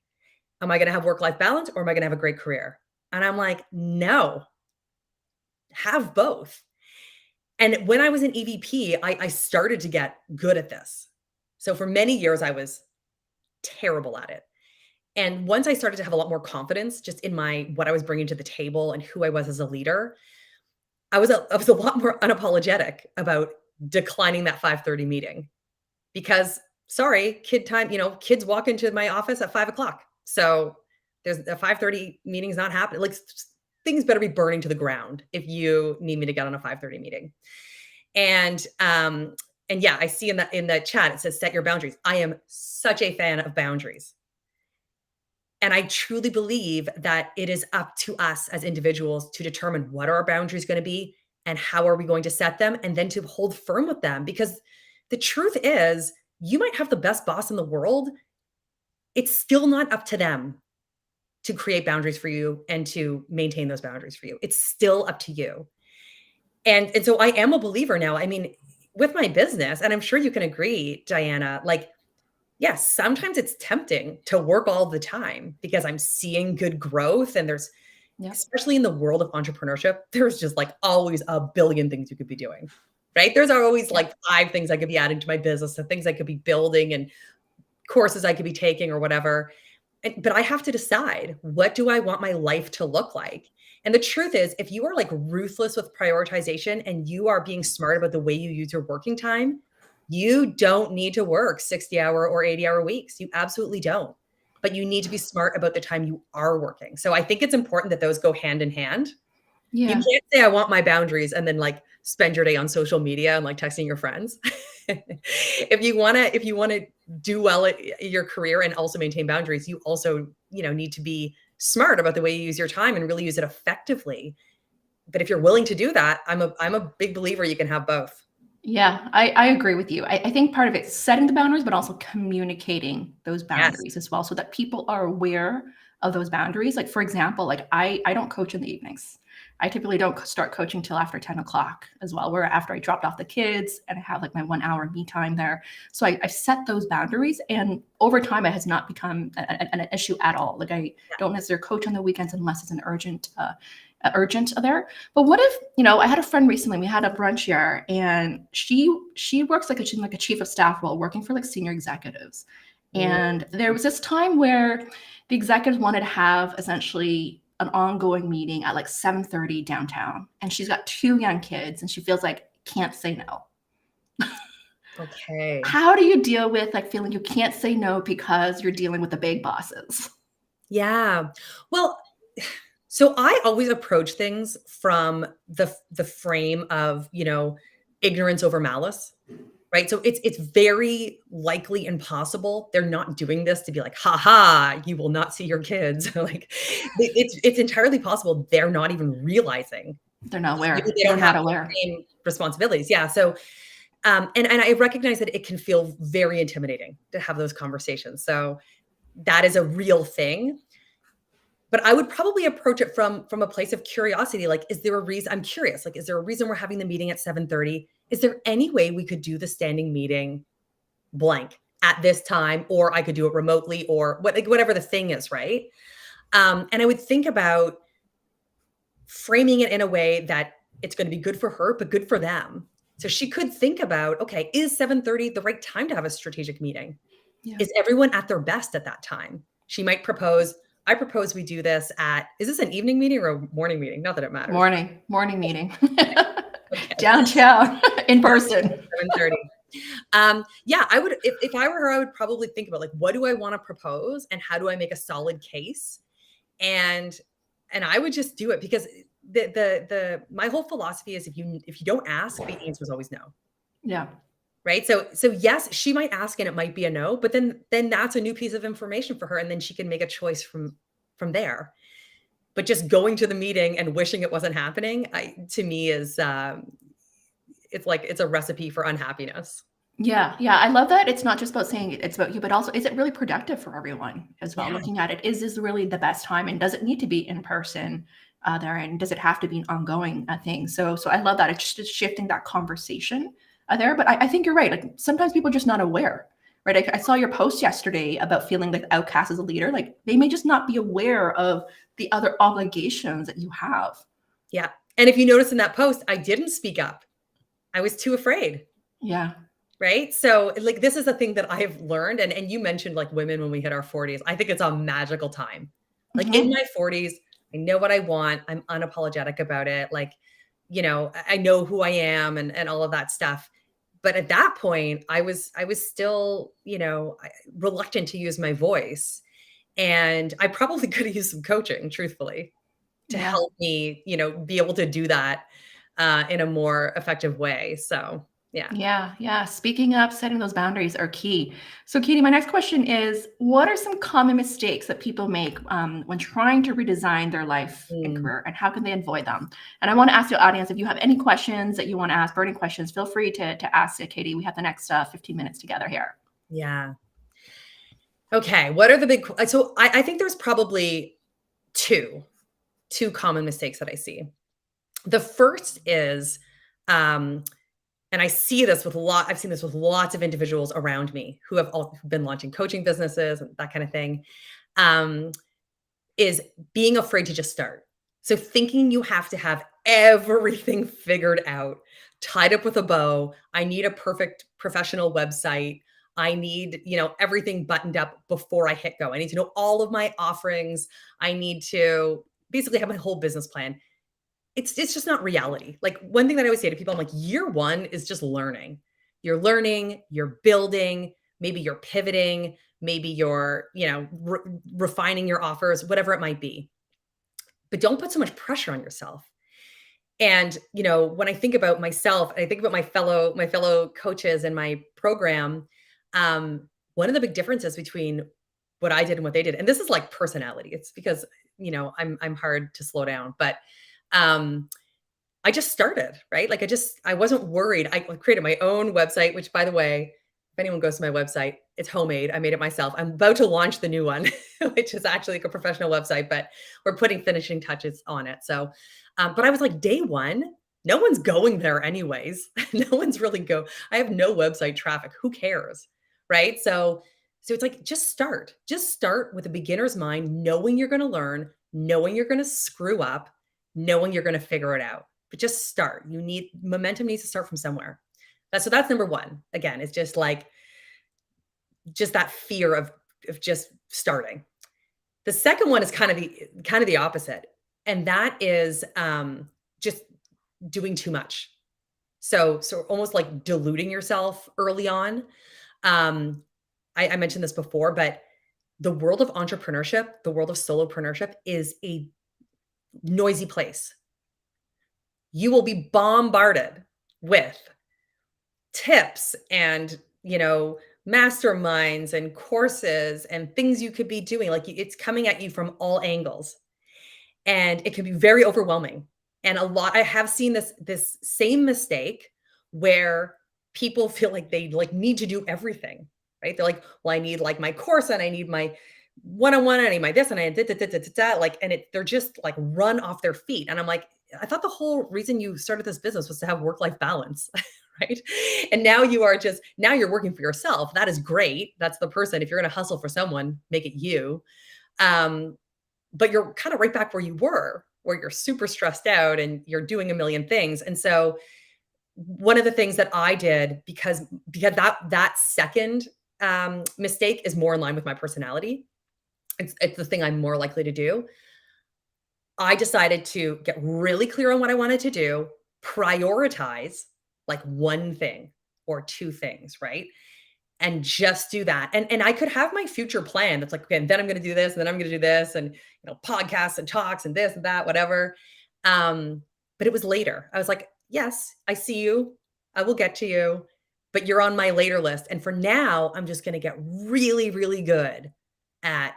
Am I going to have work-life balance, or am I going to have a great career? And I'm like, no, have both. And when I was an EVP, I started to get good at this. So for many years, I was terrible at it. And once I started to have a lot more confidence just in what I was bringing to the table and who I was as a leader, I was a lot more unapologetic about declining that 5:30 meeting, because sorry, kid time, kids walk into my office at 5 o'clock. So there's a 5:30 meeting's not happening. Like, things better be burning to the ground if you need me to get on a 5:30 meeting. And yeah, I see in the chat, it says set your boundaries. I am such a fan of boundaries. And I truly believe that it is up to us as individuals to determine what are our boundaries going to be and how are we going to set them, and then to hold firm with them. Because the truth is, you might have the best boss in the world. It's still not up to them to create boundaries for you and to maintain those boundaries for you. It's still up to you. And so I am a believer now. I mean, with my business, and I'm sure you can agree, Diana, like, yes, sometimes it's tempting to work all the time because I'm seeing good growth, and Yeah. especially in the world of entrepreneurship, there's just like always a billion things you could be doing, right? There's always like 5 things I could be adding to my business, and things I could be building, and courses I could be taking or whatever. But I have to decide, what do I want my life to look like? And the truth is, if you are like ruthless with prioritization and you are being smart about the way you use your working time, you don't need to work 60-hour or 80-hour weeks. You absolutely don't. But you need to be smart about the time you are working. So I think it's important that those go hand in hand. You Yeah. can't say I want my boundaries and then like spend your day on social media and like texting your friends. If you want to do well at your career and also maintain boundaries, you also, need to be smart about the way you use your time and really use it effectively. But if you're willing to do that, I'm a big believer you can have both. Yeah, I agree with you. I think part of it's setting the boundaries, but also communicating those Yes. boundaries as well, so that people are aware of those boundaries. Like, for example, like I don't coach in the evenings. I typically don't start coaching till after 10 o'clock as well, where after I dropped off the kids and I have like my 1 hour me time there. So I set those boundaries, and over time it has not become an issue at all. Like, I don't necessarily coach on the weekends unless it's an urgent there. But what if, I had a friend recently, we had a brunch here, and she works like she's like a chief of staff role, working for like senior executives. And there was this time where the executives wanted to have essentially an ongoing meeting at like 7:30 downtown. And she's got 2 young kids, and she feels like can't say no. Okay. How do you deal with like feeling you can't say no because you're dealing with the big bosses? Yeah. Well, so I always approach things from the frame of, ignorance over malice, right? So it's very likely and possible they're not doing this to be like, "Ha ha, you will not see your kids." Like, it's entirely possible they're not even realizing They're not maybe aware. they They're don't not have the aware. same responsibilities. Yeah, so, and I recognize that it can feel very intimidating to have those conversations. So that is a real thing. But I would probably approach it from a place of curiosity, like, is there a reason I'm curious, like, is there a reason we're having the meeting at 7:30? Is there any way we could do the standing meeting blank at this time, or I could do it remotely, or whatever the thing is, right? And I would think about framing it in a way that it's gonna be good for her, but good for them. So she could think about, okay, is 7:30 the right time to have a strategic meeting? Yeah. Is everyone at their best at that time? She might propose, I propose we do this at, is this an evening meeting or a morning meeting? Not that it matters. Morning meeting. Okay. Downtown in person. 7:30. Yeah, I would, if I were her, I would probably think about, like, what do I want to propose and how do I make a solid case? And I would just do it because the my whole philosophy is if you don't ask, the answer is always no. Yeah. Right? So yes, she might ask and it might be a no, but then that's a new piece of information for her, and then she can make a choice from there. But just going to the meeting and wishing it wasn't happening, to me is, it's like it's a recipe for unhappiness. Yeah, yeah, I love that it's not just about saying it's about you, but also is it really productive for everyone as well? Yeah. Looking at it, is this really the best time, and does it need to be in person there, and does it have to be an ongoing thing? So I love that it's just shifting that conversation there. But I think you're right. Like sometimes people are just not aware, right? I saw your post yesterday about feeling like outcast as a leader. Like they may just not be aware of the other obligations that you have. Yeah. And if you notice in that post, I didn't speak up. I was too afraid. Yeah. Right? So, like, this is a thing that I've learned, and you mentioned, like, women when we hit our 40s. I think it's a magical time. Like, in Hmm. my 40s, I know what I want. I'm unapologetic about it. Like, I know who I am and all of that stuff. But at that point, I was still, reluctant to use my voice, and I probably could have used some coaching, truthfully, to Yeah. help me, be able to do that, in a more effective way. So, yeah. Yeah, yeah. Speaking up, setting those boundaries are key. So, Katie, my next question is: what are some common mistakes that people make when trying to redesign their life and Mm, career, and how can they avoid them? And I want to ask the audience if you have any questions that you want to ask, burning questions, feel free to ask it, Katie. We have the next 15 minutes together here. yeah. Okay, what are the big so I think there's probably 2, 2 common mistakes that I see. The first is, um, and I've seen this with lots of individuals around me who have all been launching coaching businesses and that kind of thing, um, is being afraid to just start. So thinking you have to have everything figured out, tied up with a bow. I need a perfect professional website. I need, everything buttoned up before I hit go. I need to know all of my offerings. I need to basically have my whole business plan. It's just not reality. Like, one thing that I always say to people, I'm like, year 1 is just learning. You're learning, you're building, maybe you're pivoting, maybe you're, refining your offers, whatever it might be. But don't put so much pressure on yourself. And, when I think about myself, I think about my fellow coaches in my program, one of the big differences between what I did and what they did, and this is like personality. It's because, I'm hard to slow down, but um I just started, right? Like, I wasn't worried. I created my own website, which, by the way, if anyone goes to my website, it's homemade. I made it myself. I'm about to launch the new one, which is actually like a professional website, but we're putting finishing touches on it. So, but I was like, day one, no one's going there anyways. No one's really I have no website traffic. Who cares? Right. So it's like, just start with a beginner's mind, knowing you're going to learn, knowing you're going to screw up, knowing you're going to figure it out, but just start. Momentum needs to start from somewhere. That's number 1. Again, it's just like, just that fear of just starting. The second one is kind of the opposite. And that is, just doing too much. So almost like diluting yourself early on. Um, I mentioned this before, but the world of entrepreneurship, the world of solopreneurship is a noisy place. You will be bombarded with tips and, masterminds and courses and things you could be doing. Like it's coming at you from all angles, and it can be very overwhelming. And I have seen this same mistake where people feel like they like need to do everything, right? They're like, well, I need like my course and I need my one-on-one and I need my this and I da, da, da, da, da, da, like, and they're just like run off their feet. And I'm like, I thought the whole reason you started this business was to have work-life balance, right? And now you're working for yourself. That is great. That's the person. If you're going to hustle for someone, make it you. Um, but you're kind of right back where you were, where you're super stressed out and you're doing a million things. And so one of the things that I did, because that second mistake is more in line with my personality. It's the thing I'm more likely to do. I decided to get really clear on what I wanted to do, prioritize like one thing or two things, right? And just do that. And I could have my future plan. That's like, okay, and then I'm going to do this, and then I'm going to do this, and podcasts and talks and this and that, whatever. But it was later. I was like, yes, I see you. I will get to you, but you're on my later list. And for now, I'm just going to get really, really good at,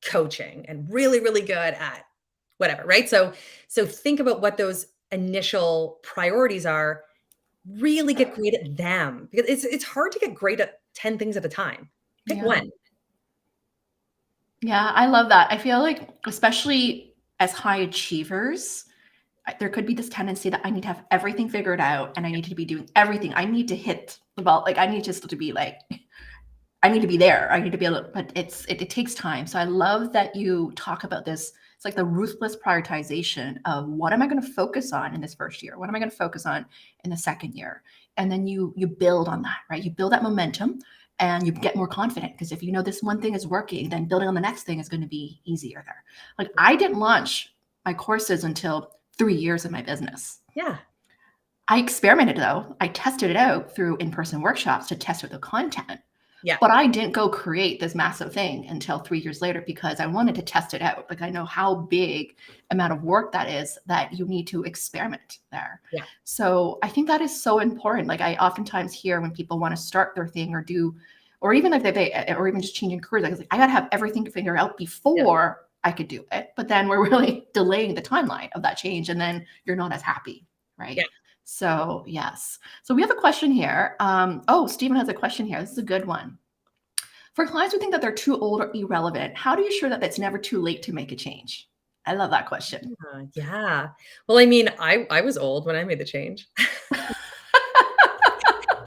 coaching and really, really good at whatever, right? So think about what those initial priorities are. Really get great at them, because it's hard to get great at 10 things at a time. Pick one. Yeah, I love that. I feel like, especially as high achievers, there could be this tendency that I need to have everything figured out and I need to be doing everything. I need to hit the ball. Like I need just to be like, I need to be there. I need to be able to, but it takes time. So I love that you talk about this. It's like the ruthless prioritization of what am I going to focus on in this first year? What am I going to focus on in the second year? And then you build on that, right? You build that momentum and you get more confident, because if you know this one thing is working, then building on the next thing is going to be easier there. Like I didn't launch my courses until 3 years of my business. Yeah. I experimented though. I tested it out through in-person workshops to test out the content. Yeah. But I didn't go create this massive thing until 3 years later, because I wanted to test it out. Like I know how big amount of work that is, that you need to experiment there. Yeah. So I think that is so important. Like I oftentimes hear when people want to start their thing or do, or even if or even just changing careers, I gotta have everything figured out before I could do it. But then we're really delaying the timeline of that change, and then you're not as happy, right? Yeah. So yes. So we have a question here. Stephen has a question here. This is a good one. For clients who think that they're too old or irrelevant, how do you ensure that it's never too late to make a change? I love that question. Yeah. Well, I mean, I was old when I made the change.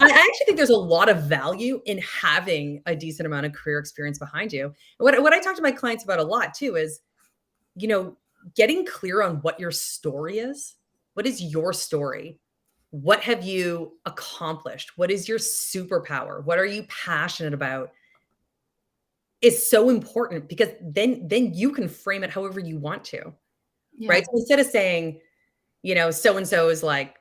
I actually think there's a lot of value in having a decent amount of career experience behind you. What I talk to my clients about a lot too is, getting clear on what your story is. What is your story? What have you accomplished? What is your superpower? What are you passionate about? Is so important, because then you can frame it however you want to, right? So instead of saying, so-and-so is like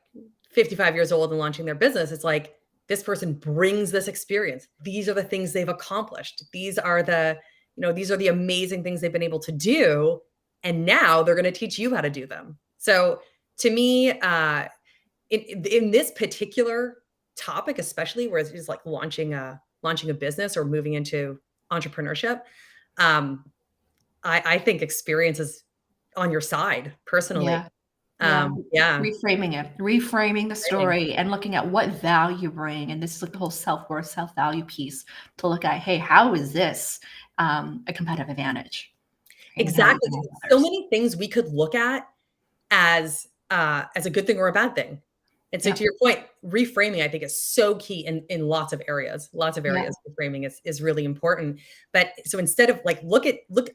55 years old and launching their business, it's like, this person brings this experience. These are the things they've accomplished. These are the amazing things they've been able to do. And now they're going to teach you how to do them. So to me, in this particular topic, especially where it's like launching a business or moving into entrepreneurship, I think experience is on your side personally. Reframing the story and looking at what value you bring. And this is like the whole self-worth, self-value piece to look at, hey, how is this a competitive advantage? Exactly. So many things we could look at as a good thing or a bad thing. And so to your point, reframing, I think, is so key in lots of areas. Reframing is really important. But so instead of like, look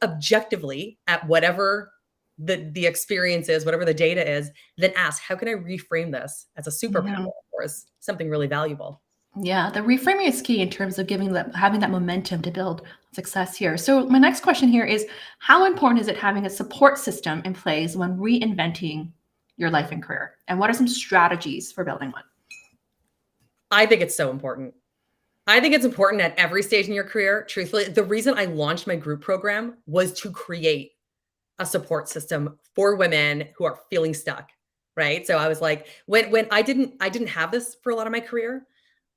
objectively at whatever the experience is, whatever the data is, then ask, how can I reframe this as a superpower or as something really valuable? Yeah, the reframing is key in terms of having that momentum to build success here. So my next question here is, how important is it having a support system in place when reinventing your life and career? And what are some strategies for building one? I think it's so important. I think it's important at every stage in your career. Truthfully, the reason I launched my group program was to create a support system for women who are feeling stuck, right? So I was like, when I didn't have this for a lot of my career.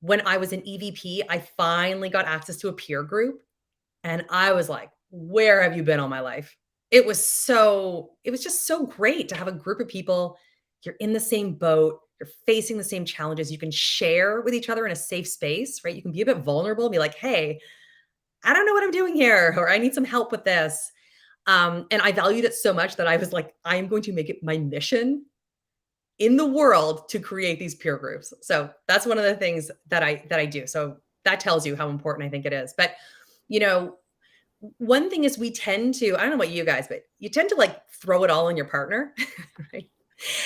When I was an EVP, I finally got access to a peer group, and I was like, where have you been all my life? It was just so great to have a group of people. You're in the same boat, you're facing the same challenges. You can share with each other in a safe space, right? You can be a bit vulnerable, be like, hey, I don't know what I'm doing here, or I need some help with this. And I valued it so much that I was like, I am going to make it my mission in the world to create these peer groups. So that's one of the things that I do. So that tells you how important I think it is. But you know, one thing is we tend to, I don't know about you guys, but you tend to like throw it all on your partner, right?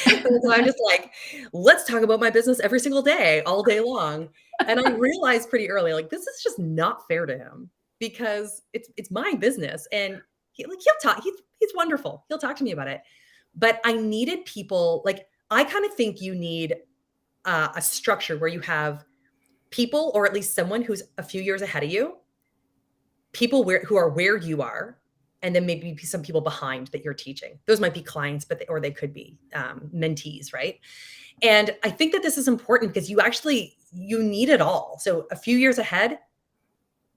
And so I'm just like, let's talk about my business every single day, all day long. And I realized pretty early, like, this is just not fair to him because it's my business. And he'll talk, he's wonderful. He'll talk to me about it. But I needed people, like, I kind of think you need a structure where you have people, or at least someone who's a few years ahead of you, people who are where you are, and then maybe some people behind that you're teaching. Those might be clients, or they could be mentees, right? And I think that this is important because you need it all. So a few years ahead,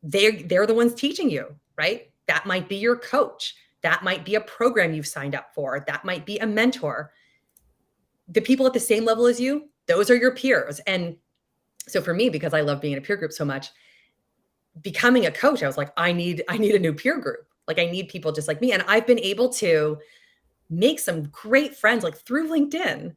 they're the ones teaching you, right? That might be your coach. That might be a program you've signed up for. That might be a mentor. The people at the same level as you, those are your peers. And so for me, because I love being in a peer group so much, becoming a coach, I was like, I need a new peer group. Like, I need people just like me. And I've been able to make some great friends, like through LinkedIn,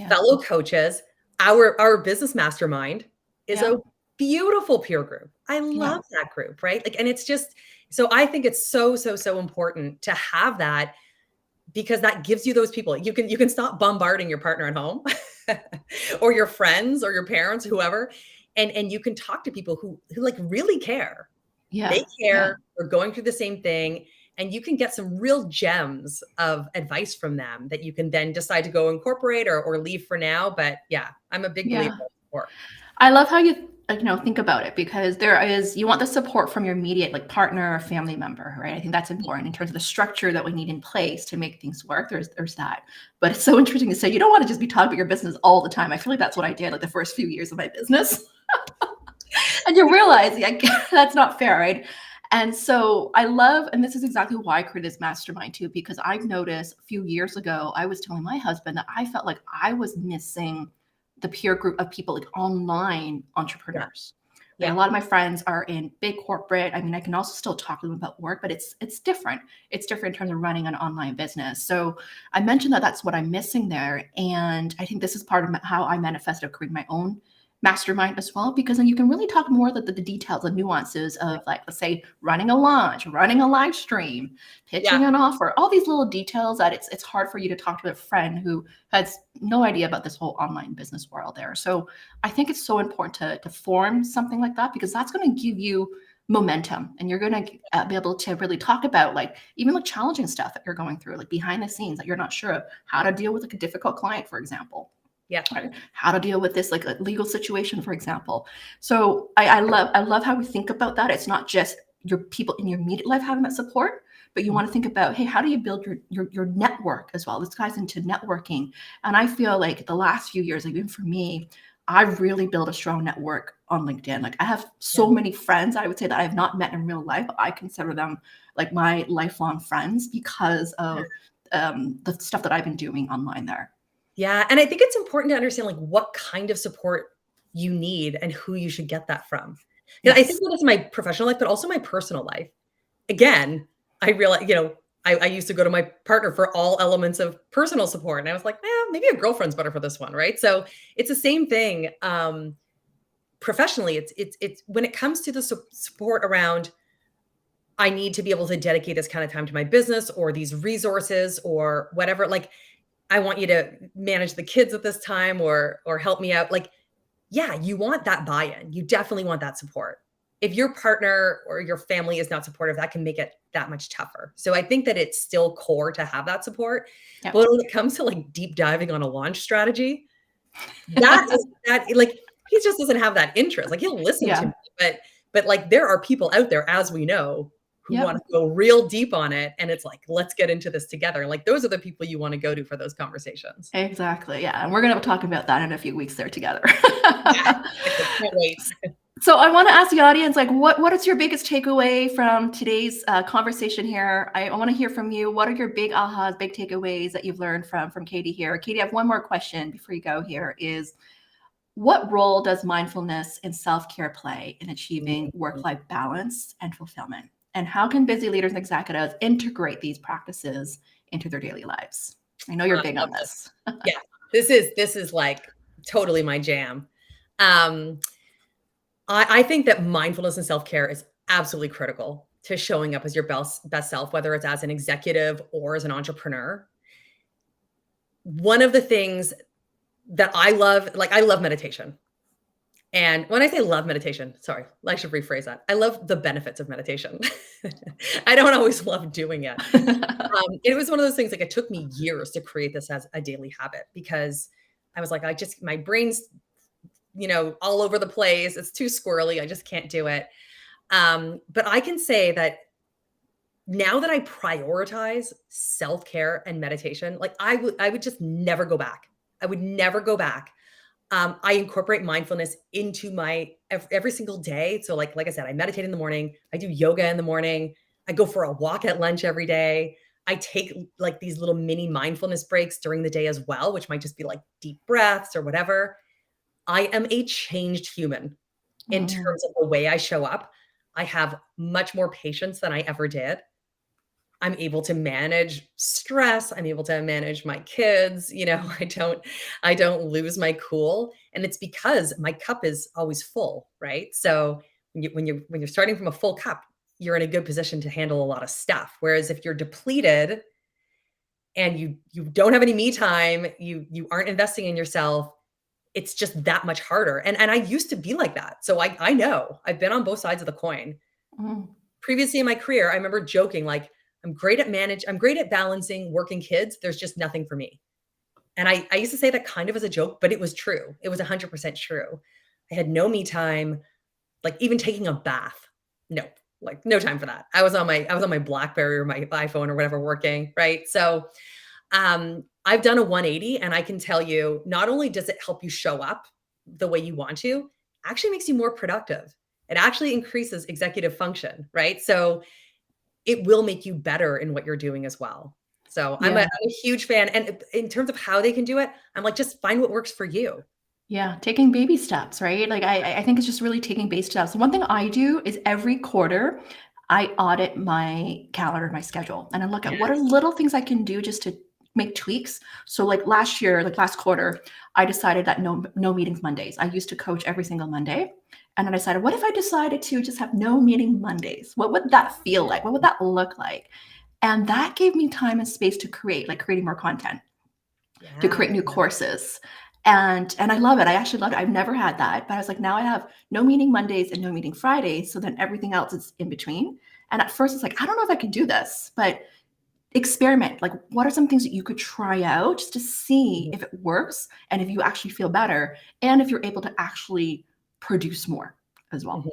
fellow coaches. Our business mastermind is a beautiful peer group. I love that group, right? Like, and it's just, so I think it's so, so, so important to have that, because that gives you those people. You can stop bombarding your partner at home or your friends or your parents, whoever. And you can talk to people who like really care. They care. They're going through the same thing. And you can get some real gems of advice from them that you can then decide to go incorporate or leave for now. But yeah, I'm a big believer in support. I love how you think about it, because you want the support from your immediate like partner or family member, right? I think that's important in terms of the structure that we need in place to make things work. There's that. But it's so interesting to say you don't want to just be talking about your business all the time. I feel like that's what I did like the first few years of my business. And you realize like that's not fair, right? And so I love, and this is exactly why I created this mastermind too, because I've noticed a few years ago, I was telling my husband that I felt like I was missing the peer group of people, like online entrepreneurs. Like, a lot of my friends are in big corporate. I mean, I can also still talk to them about work, but it's different. It's different in terms of running an online business. So I mentioned that that's what I'm missing there. And I think this is part of how I manifested creating my own mastermind as well, because then you can really talk more the details, the nuances of, like, let's say running a launch, running a live stream, pitching an offer, all these little details that it's hard for you to talk to a friend who has no idea about this whole online business world there. So I think it's so important to form something like that, because that's going to give you momentum, and you're going to be able to really talk about like even like challenging stuff that you're going through, like behind the scenes that you're not sure of, how to deal with like a difficult client, for example. Right? How to deal with this like a legal situation, for example. So I love how we think about that. It's not just your people in your immediate life having that support, but you want to think about, hey, how do you build your network as well? This guy's into networking. And I feel like the last few years, like even for me, I've really built a strong network on LinkedIn. Like, I have so many friends, I would say, that I have not met in real life. I consider them like my lifelong friends because of the stuff that I've been doing online there. Yeah. And I think it's important to understand like what kind of support you need and who you should get that from. I think that is my professional life, but also my personal life. Again, I realized, I used to go to my partner for all elements of personal support. And I was like, maybe a girlfriend's better for this one, right? So it's the same thing. Professionally, it's when it comes to the support around, I need to be able to dedicate this kind of time to my business or these resources or whatever. Like, I want you to manage the kids at this time or help me out. Like, yeah, you want that buy-in. You definitely want that support. If your partner or your family is not supportive, that can make it that much tougher. So I think that it's still core to have that support. But when it comes to like deep diving on a launch strategy, that like, he just doesn't have that interest. Like he'll listen to Yeah. me, but like there are people out there, as we know, who want Yep. to go real deep on it. And it's like, let's get into this together. Like those are the people you want to go to for those conversations. Exactly. Yeah. And we're going to talk about that in a few weeks there together. Yeah. Can't wait. So I want to ask the audience, like, what is your biggest takeaway from today's conversation here? I want to hear from you. What are your big ahas, big takeaways that you've learned from Katy here? Katy, I have one more question before you go here is, what role does mindfulness and self-care play in achieving work-life balance and fulfillment? And how can busy leaders and executives integrate these practices into their daily lives? I know you're big on this. Yeah, this is like totally my jam. I think that mindfulness and self-care is absolutely critical to showing up as your best self, whether it's as an executive or as an entrepreneur. One of the things that I love, like I love meditation. And when I say love meditation, sorry, I should rephrase that. I love the benefits of meditation. I don't always love doing it. It was one of those things, like it took me years to create this as a daily habit because I was like, my brain's, all over the place. It's too squirrely. I just can't do it. But I can say that now that I prioritize self-care and meditation, like I would just never go back. I would never go back. I incorporate mindfulness into my every single day. So like I said, I meditate in the morning. I do yoga in the morning. I go for a walk at lunch every day. I take like these little mini mindfulness breaks during the day as well, which might just be like deep breaths or whatever. I am a changed human in terms of the way I show up. I have much more patience than I ever did. I'm able to manage stress. I'm able to manage my kids. I don't lose my cool. And it's because my cup is always full, right? So when you're starting from a full cup, you're in a good position to handle a lot of stuff. Whereas if you're depleted and you don't have any me time, you aren't investing in yourself, it's just that much harder. And I used to be like that. So I know I've been on both sides of the coin. Previously in my career, I remember joking, like, I'm great at balancing working kids. There's just nothing for me. And I used to say that kind of as a joke, but it was true. It was 100% true. I had no me time, like even taking a bath. No, like no time for that. I was on my BlackBerry or my iPhone or whatever working, right? So I've done a 180 and I can tell you, not only does it help you show up the way you want to, actually makes you more productive. It actually increases executive function, right? So it will make you better in what you're doing as well. So I'm a huge fan. And in terms of how they can do it, I'm like, just find what works for you. Yeah, taking baby steps, right? Like I think it's just really taking baby steps. One thing I do is every quarter, I audit my calendar, my schedule, and I look at what are little things I can do just to make tweaks. So like last year, like last quarter, I decided that no meetings Mondays. I used to coach every single Monday. And then I decided, what if I decided to just have no meeting Mondays? What would that feel like? What would that look like? And that gave me time and space to create, like creating more content, to create new courses. And I love it. I actually love it. I've never had that, but I was like, now I have no meeting Mondays and no meeting Fridays. So then everything else is in between. And at first it's like, I don't know if I can do this, but experiment. Like, what are some things that you could try out just to see if it works and if you actually feel better and if you're able to actually produce more as well.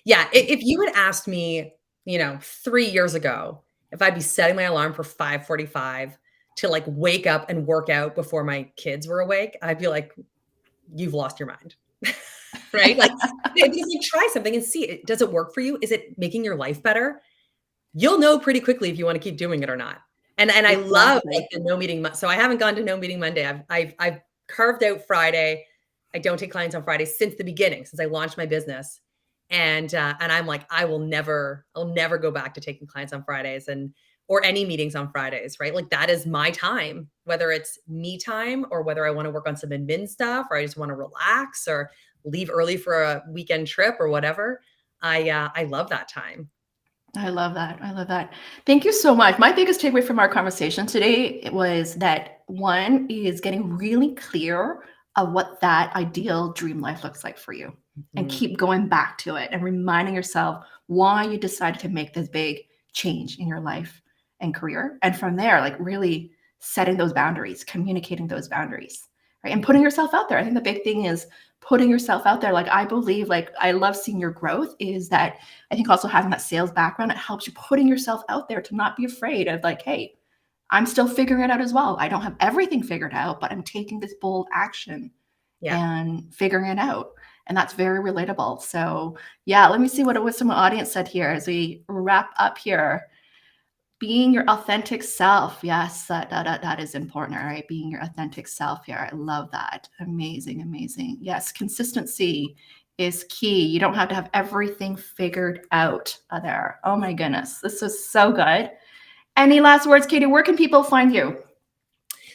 Yeah. If you had asked me, 3 years ago, if I'd be setting my alarm for 5:45 to like wake up and work out before my kids were awake, I'd be like, you've lost your mind. Right? Like, because you try something and see it. Does it work for you? Is it making your life better? You'll know pretty quickly if you want to keep doing it or not. And I love like the no meeting. So I haven't gone to no meeting Monday. I've carved out Friday. I don't take clients on Fridays since the beginning, since I launched my business. And I'm like, I'll never go back to taking clients on Fridays or any meetings on Fridays, right? Like that is my time, whether it's me time or whether I want to work on some admin stuff or I just want to relax or leave early for a weekend trip or whatever. I love that time. I love that. I love that. Thank you so much. My biggest takeaway from our conversation today was that one is getting really clear of what that ideal dream life looks like for you and keep going back to it and reminding yourself why you decided to make this big change in your life and career. And from there, like really setting those boundaries, communicating those boundaries, right? And putting yourself out there. I think the big thing is putting yourself out there. Like, I believe, like, I love seeing your growth is that I think also having that sales background, it helps you putting yourself out there to not be afraid of like, hey, I'm still figuring it out as well. I don't have everything figured out, but I'm taking this bold action Yeah. and figuring it out. And that's very relatable. So yeah, let me see what some audience said here as we wrap up here. Being your authentic self. Yes, that is important, all right? Being your authentic self here. I love that. Amazing, amazing. Yes, consistency is key. You don't have to have everything figured out there. Oh my goodness, this is so good. Any last words, Katy? Where can people find you?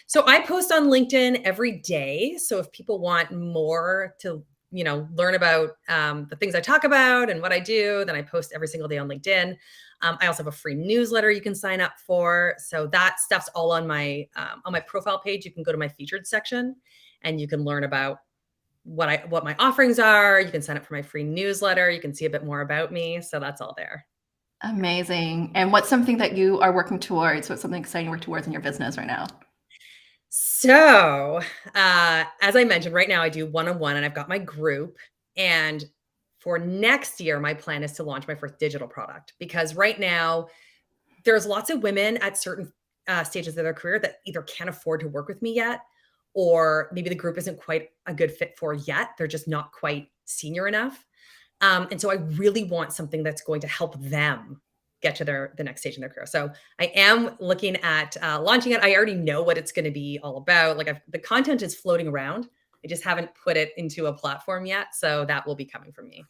So I post on LinkedIn every day. So if people want more to, learn about the things I talk about and what I do, then I post every single day on LinkedIn. I also have a free newsletter you can sign up for. So that stuff's all on my profile page. You can go to my featured section and you can learn about what my offerings are. You can sign up for my free newsletter. You can see a bit more about me. So that's all there. Amazing. And what's something that you are working towards? What's something exciting you work towards in your business right now? So, as I mentioned, right now I do one-on-one and I've got my group. And for next year, my plan is to launch my first digital product because right now there's lots of women at certain stages of their career that either can't afford to work with me yet, or maybe the group isn't quite a good fit for yet. They're just not quite senior enough. And so I really want something that's going to help them get to the next stage in their career. So I am looking at launching it. I already know what it's going to be all about. Like the content is floating around. I just haven't put it into a platform yet. So that will be coming from me.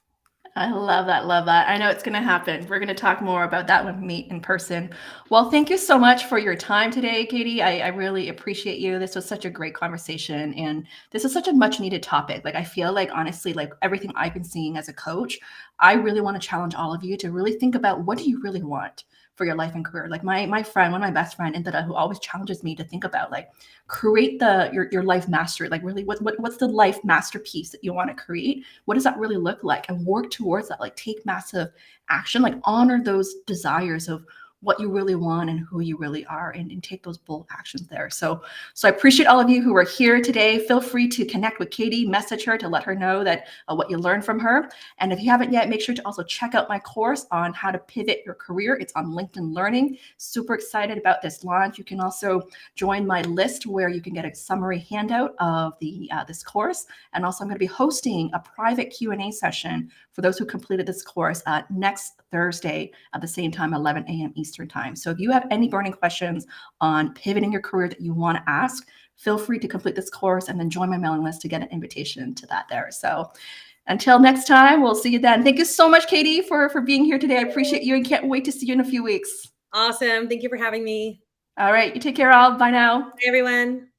I love that. Love that. I know it's going to happen. We're going to talk more about that when we meet in person. Well, thank you so much for your time today, Katy. I really appreciate you. This was such a great conversation. And this is such a much needed topic. Like, I feel like, honestly, like everything I've been seeing as a coach, I really want to challenge all of you to really think about, what do you really want for your life and career? Like my friend, one of my best friend, Indra, who always challenges me to think about, like, create your life mastery. Like, really, what's the life masterpiece that you want to create? What does that really look like? And work towards that. Like, take massive action. Like, honor those desires of what you really want and who you really are, and take those bold actions there. So I appreciate all of you who are here today. Feel free to connect with Katy, message her to let her know that what you learned from her. And if you haven't yet, make sure to also check out my course on how to pivot your career. It's on LinkedIn Learning. Super excited about this launch. You can also join my list where you can get a summary handout of this course. And also, I'm going to be hosting a private Q&A session for those who completed this course next Thursday at the same time, 11 a.m. Eastern time. So if you have any burning questions on pivoting your career that you want to ask, feel free to complete this course and then join my mailing list to get an invitation to that there. So until next time, we'll see you then. Thank you so much, Katy, for being here today. I appreciate you and can't wait to see you in a few weeks. Awesome. Thank you for having me. All right. You take care, all. Bye now. Hey, everyone.